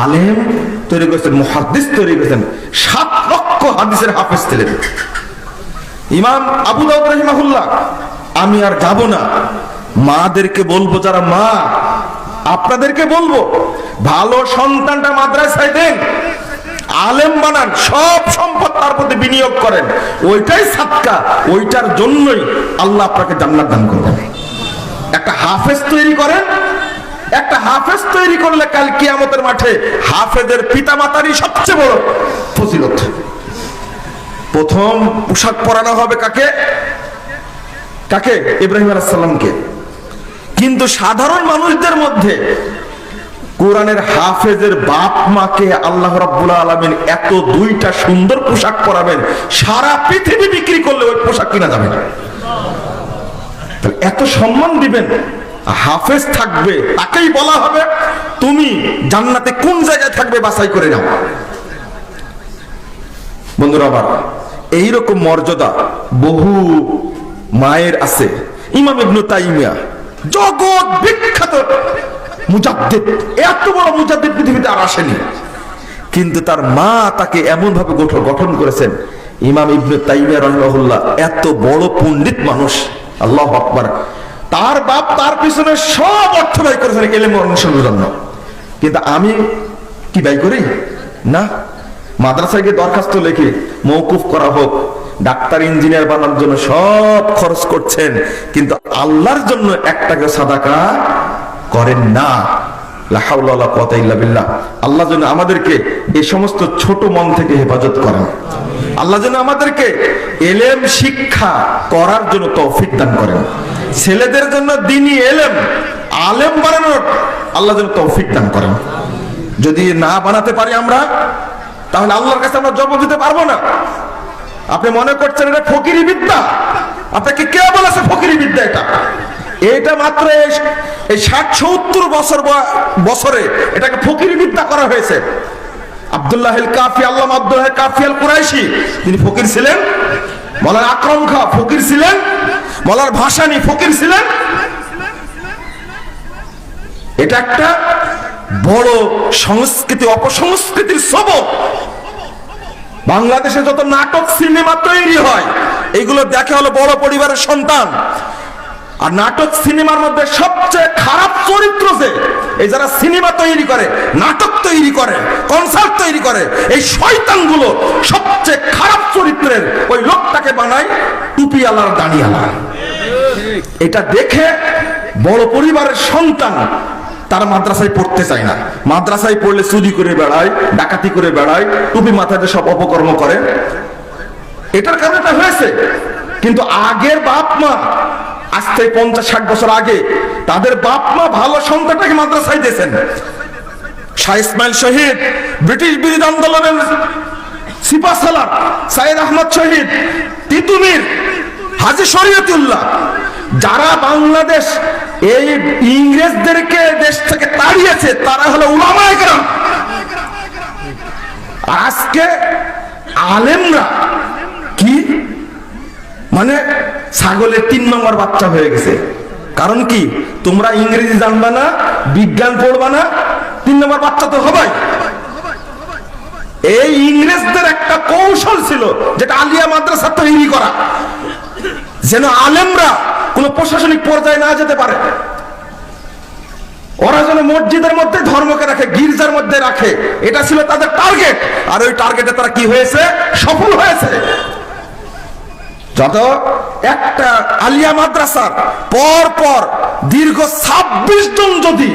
আলেম তৈরি করেছেন, মুহাদ্দিস তৈরি করেছেন। 7 লক্ষ হাদিসের হাফেজ ছিলেন ইমাম আবু দাউদ রাহিমাহুল্লাহ। আমি আর যাব না, মাদেরকে বলবো, যারা মা আপনাদেরকে বলবো, ভালো সন্তানটা মাদ্রাসায় দেন, আলেম বানান, সব সম্পদ তার প্রতি বিনিয়োগ করেন। ওইটাই সাদকা, ওইটার জন্যই আল্লাহ আপনাকে জান্নাত দান করবেন। একটা হাফেজ তৈরি করেন, একটা হাফেজ তৈরি করলে কাল কিয়ামতের মাঠে হাফেজের পিতামাতারই সবচেয়ে বড় ফজিলত। প্রথম পোশাক পরানো হবে কাকে? কাকে? ইব্রাহিম আলাইহিস সালামকে। কিন্তু সাধারণ মানুষদের মধ্যে কোরআনের হাফেজের বাপ মাকে আল্লাহ রাব্বুল আলামিন এত 2টা সুন্দর পোশাক পরাবেন, সারা পৃথিবী বিক্রি করলে ওই পোশাক কিনা যাবে না। এত সম্মান দিবেন, হাফেজ থাকবে, তাকেই বলা হবে তুমি জান্নাতে কোন জায়গায় থাকবে বাছাই করে নাও। বন্ধুরা আবার এইরকম মর্যাদা বহু মায়ের আছে। ইমাম ইবনে তাইমিয়া জগৎ বিখ্যাত মুজাদ্দিদ, এত বড় মুজাদ্দিদ পৃথিবীতে আর আসেনি, কিন্তু তার মা তাকে এমন ভাবে গঠন করেছেন। ইমাম ইবনে তাইমিয়া রাহিমাহুল্লাহ এত বড় পণ্ডিত মানুষ, আল্লাহু আকবার। তার বাপ তার পিছনে সব অর্থ ব্যয় করেছেন ইলম অনুসরণের জন্য, কিন্তু আমি কি ব্যয় করি না? মাদ্রাসায় গিয়ে দরখাস্ত লিখে মওকুফ করা হোক, ডাক্তার ইঞ্জিনিয়ার বানানোর জন্য সব খরচ করছেন, কিন্তু আল্লাহর জন্য 1 টাকা সাদাকা করেন না। লা হাওলা ওয়ালা কুওয়াতা ইল্লা বিল্লাহ। আল্লাহ যেন আমাদেরকে এই সমস্ত ছোট মন থেকে হেফাজত করেন। আল্লাহ যেন আমাদেরকে ইলম শিক্ষা করার জন্য তৌফিক দান করেন। ছেলেদের জন্য দ্বীনি ইলম আলেম বানানোর আল্লাহ যেন তৌফিক দান করেন। যদি না বানাতে পারি আমরা, তাহলে আল্লাহর কাছে আমরা জবাব দিতে পারবো না। আপনি মনে করছেন এটা ফকিরি বিদ্যা, আপনাকে কে বলেছে ফকিরি বিদ্যা? এটা মাত্র এই 60-70 বছরে এটাকে ফকিরি বিদ্যা করা হয়েছে। আব্দুল্লাহ আল কাফি, আল্লামা আব্দুল্লাহ কাফি আল কুরাইশি, তিনি ফকির ছিলেন। মাওলানা আকরাম খাঁ ফকির ছিলেন। মাওলানা ভাসানী ফকির ছিলেন। এটা একটা বড় সংস্কৃতি, অপসংস্কৃতির সবক। বাংলাদেশে যত নাটক সিনেমা তৈরি হয়, এগুলো দেখে হলো বড় পরিবারের সন্তান। আর নাটক সিনেমার মধ্যে সবচেয়ে খারাপ চরিত্র যে এই যারা সিনেমা তৈরি করে, নাটক তৈরি করে, কনসার্ট তৈরি করে, এই শয়তানগুলো সবচেয়ে খারাপ চরিত্রের ওই লোকটাকে বানায় টুপিওয়ালা দাঁড়িয়ালা। এটা দেখে বড় পরিবারের সন্তান তারা মাদ্রাসায় পড়তে চায় না। মাদ্রাসায় পড়লে চুরি করে বেড়ায়, ডাকাতি করে বেড়ায়, টুপি মাথায় সব অপকর্ম করে। এটার কারণে এটা হয়েছে। কিন্তু আগের বাপ মা, আজ থেকে 50-60 বছর আগে তাদের বাপ মা ভালো সন্তানটাকে মাদ্রাসায় দিয়েছেন। শাহ ইসমাইল শহীদ, ব্রিটিশ বিরোধী আন্দোলনের সিপাহসালার সাইদ আহমদ শহীদ, তিতুমির, হাজী শরীয়তুল্লাহ, যারা বাংলাদেশ এই ইংরেজদেরকে দেশ থেকে তাড়িয়েছে তারা হলো উলামায়ে কেরাম। আজকে আলেমরা কি মানে ছাগলের 3 নম্বর বাচ্চা হয়ে গেছে। কারণ কি? তোমরা ইংরেজি জানবা না, বিজ্ঞান পড়বা না, 3 নম্বর বাচ্চা তো হবেই। এই ইংরেজদের একটা কৌশল ছিল যেটা আলিয়া মাদ্রাসা তৈরি করা, যেন আলেমরা কোন প্রশাসনিক পর্যায়ে না যেতে পারে। ওরা যেন মসজিদের মধ্যে ধর্মকে রাখে, গির্জার মধ্যে রাখে, এটা ছিল তাদের টার্গেট। আর ওই টার্গেটে তারা কি হয়েছে? সফল হয়েছে। যত একটা আলিয়া মাদ্রাসার পর পর দীর্ঘ 26 জন যদি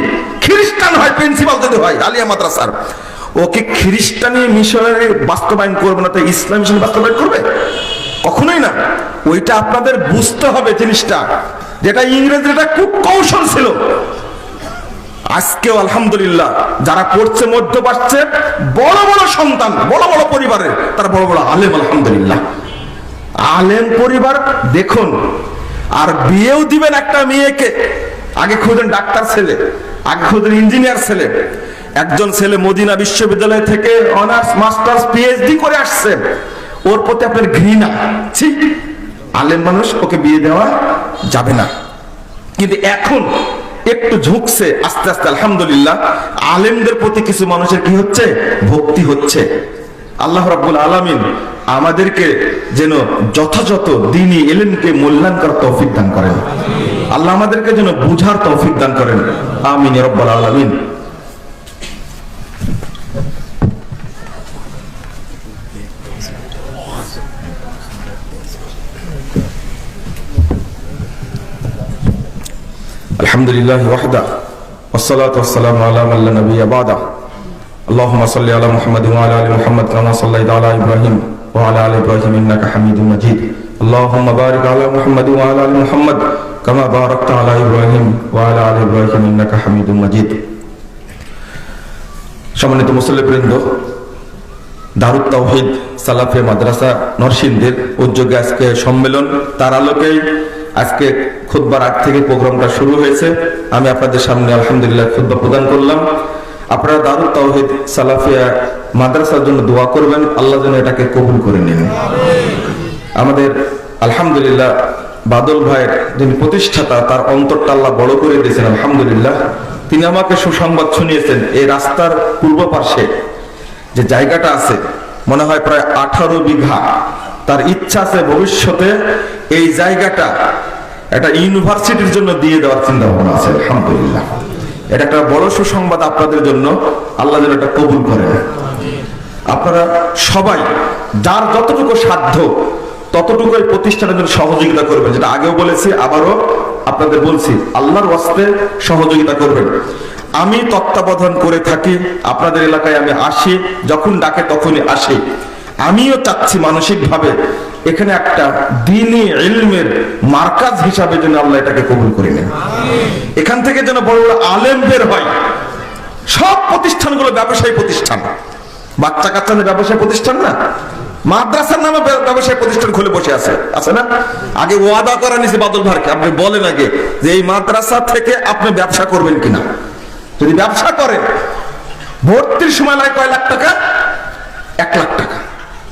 খ্রিস্টান হয়, প্রিন্সিপাল যদি হয় আলিয়া মাদ্রাসার, ওকে খ্রিস্টানি মিশনারি বাস্তবায়ন করবে না তো ইসলাম মিশন বাস্তবায়ন করবে? কখনোই না। ওইটা আপনাদের বুঝতে হবে জিনিসটা, যেটা ইংরেজের একটা কৌশল ছিল। আজকেও আলহামদুলিল্লাহ যারা পড়ছে মধ্যপ্রাচ্যে, বড় বড় সন্তান, বড় বড় পরিবারের, তারা বড় বড় আলেম। আলহামদুলিল্লাহ আলেম পরিবার দেখুন। আর বিয়েও দিবেন একটা মেয়েকে, আগে খুঁজেন ডাক্তার ছেলে, আগে খুঁজেন ইঞ্জিনিয়ার ছেলে। একজন ছেলে মদিনা বিশ্ববিদ্যালয় থেকে অনার্স, মাস্টার্স, পিএইচডি করে আসছে, ওর প্রতি আপনার ঘৃণা, ছি, আলেম মানুষ, ওকে বিয়ে দেওয়া যাবে না। কিন্তু এখন একটু ঝুঁকছে আস্তে আস্তে আলহামদুলিল্লাহ, আলেমদের প্রতি কিছু মানুষের কি হচ্ছে? ভক্তি হচ্ছে। আল্লাহ রাব্বুল আলামিন আমাদেরকে যেন যথাযথ দ্বীনি ইলমকে মূল্যায়ন করার তৌফিক দান করেন। আল্লাহ আমাদেরকে যেন বুঝার তৌফিক দান করেন। আমিন ইয়া রাব্বাল আলামিন। আলহামদুলিল্লাহ ওয়াহদা ওয়াসসালাতু ওয়াসসালামু আলা মান লা নাবিয়্যা বা'দা। আল্লাহুম্মা সাল্লি আলা মুহাম্মাদ ওয়া আলা আলি মুহাম্মাদ কামা সাল্লাইতা আলা ইব্রাহিম ওয়া আলা আলি ইব্রাহিম ইন্নাকা হামিদুম মাজিদ। আল্লাহুম্মা বারিক আলা মুহাম্মাদ ওয়া আলা আলি মুহাম্মাদ কামা বারাকতা আলা ইব্রাহিম ওয়া আলা আলি ইব্রাহিম ইন্নাকা হামিদুম মাজিদ। সম্মানিত মুসল্লিবৃন্দ, দারুত তাওহীদ সালাফিয়া মাদ্রাসা নরসিংদীর উদ্যোগে আজকে সম্মেলন, তার আলোকেই আজকে খুতবার আগ থেকে প্রোগ্রামটা শুরু হয়েছে। আমি আপনাদের সামনে আলহামদুলিল্লাহ খুতবা প্রদান করলাম। আপনারা দারুত তাওহীদ সালাফিয়া মাদ্রাসার জন্য দোয়া করবেন, আল্লাহ যেন এটাকে কবুল করে নেন। আমাদের আলহামদুলিল্লাহ বাদল ভাইয়ের যিনি প্রতিষ্ঠাতা, তার অন্তরটা আল্লাহ বড় করে দিয়েছেন আলহামদুলিল্লাহ। তিনি আমাকে সুসংবাদ শুনিয়েছেন, এই রাস্তার পূর্ব পাশে যে জায়গাটা আছে, মনে হয় প্রায় 18 বিঘা, তার ইচ্ছা আছে ভবিষ্যতে এই জায়গাটা একটা ইউনিভার্সিটির জন্য দিয়ে দেওয়ার চিন্তা ভাবনা আছে। আলহামদুলিল্লাহ এটা একটা বড় সুসংবাদ আপনাদের জন্য, আল্লাহ যেন এটা কবুল করেন। আপনারা সবাই যার যতটুকু সাধ্য ততটুকু এই প্রতিষ্ঠানের জন্য সহযোগিতা করবেন, যেটা আগেও বলেছি, আবারও আপনাদের বলছি, আল্লাহর ওয়াস্তে সহযোগিতা করবেন। আমি তত্ত্বাবধান করে থাকি, আপনাদের এলাকায় আমি আসি, যখন ডাকে তখনই আসি। আমিও চাচ্ছি মানসিকভাবে এখানে একটা দ্বীনি ইলমের মার্কাজ হিসাবে যেন আল্লাহ এটাকে কবুল করে নেন। এখান থেকে যেন বড় বড় আলেম বের হয়। সব প্রতিষ্ঠানগুলো ব্যবসায়ী প্রতিষ্ঠান, বাচ্চা কাচ্চাদের ব্যবসায়ী প্রতিষ্ঠান না, মাদ্রাসার নামে ব্যবসায়ী প্রতিষ্ঠান খুলে বসে আছে না? আগে ওয়াদা করা নিছে বাদল ভাইকে, আপনি বলেন আগে যে এই মাদ্রাসা থেকে আপনি ব্যবসা করবেন কিনা। যদি ব্যবসা করেন, ভর্তির সময় লাগে কয় লাখ টাকা? 1 লাখ টাকা,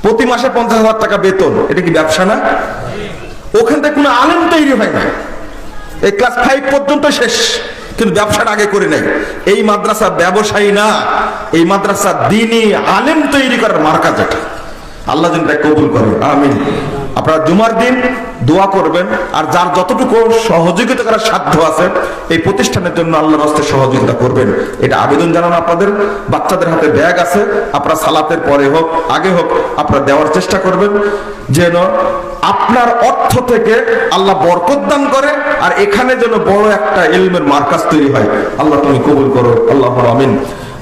প্রতি মাসে 50,000 টাকা বেতন, এটা কি ব্যবসা না? ওখান থেকে কোনো আলেম তৈরি হয় না, এই ক্লাস 5 পর্যন্ত শেষ, কিন্তু ব্যবসাটা আগে করে নাই। এই মাদ্রাসা ব্যবসায়ী না, এই মাদ্রাসা দ্বীনি আলেম তৈরি করার মার্কাজ। এটা আল্লাহ যেন কবুল করে, আমিন। আপনারা জুমার দিন দোয়া করবেন, আর যার যতটুকু সহযোগিতা করার সাধ্য আছে এই প্রতিষ্ঠানের জন্য আল্লাহর রাস্তায় সহযোগিতা করবেন। এটা আবেদন জানানো আপনাদের। বাচ্চাদের হাতে ব্যাগ আছে, আপনারা সালাতের পরে হোক আগে হোক আপনারা দেওয়ার চেষ্টা করবেন, যেন আপনার অর্থ থেকে আল্লাহ বরকত দান করে, আর এখানে যেন বড় একটা ইলমের মার্কাজ তৈরি হয়। আল্লাহ তুমি কবুল করো, আল্লাহ আমিন।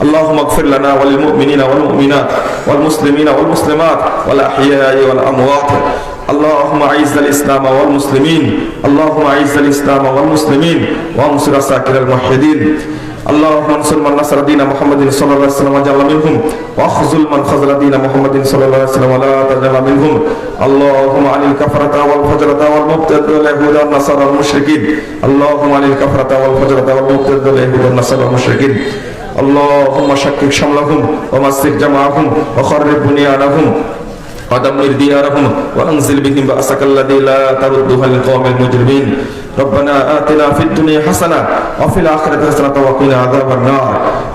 اللهم اغفر لنا وللمؤمنين والمؤمنات والمسلمين والمسلمات والأحياء والأموات. اللهم أعز الإسلام والمسلمين، اللهم أعز الإسلام والمسلمين وانصر عساكر الموحدين. اللهم انصر من نصر دين محمد صلى الله عليه وسلم وجعل منهم، واخذل من خذل دين محمد صلى الله عليه وسلم ولا تجعل منهم. اللهم عن الكفرة والفجرة والمبتدع واليهود والنصارى والمشركين. اللهم عن الكفرة والفجرة والمبتدع واليهود والنصارى والمشركين. اللهم شكك شملهم ومسك جمعهم وخرب بنيانهم ودمر ديارهم وانزل بهم بأسك الذي لا ترده للقوم المجرمين. ربنا آتنا في الدنيا حسنة وفي الآخرة حسنة وقنا عذاب النار.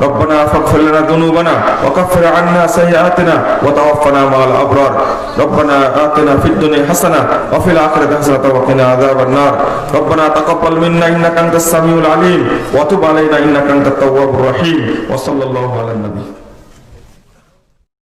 ربنا فاغفر لنا ذنوبنا وكفر عنا سيئاتنا وتوفنا مع الأبرار. ربنا آتنا في الدنيا حسنة وفي الآخرة حسنة وقنا عذاب النار. ربنا تقبل منا إنك أنت السميع العليم وتب علينا إنك أنت التواب الرحيم. وصلى الله على النبي.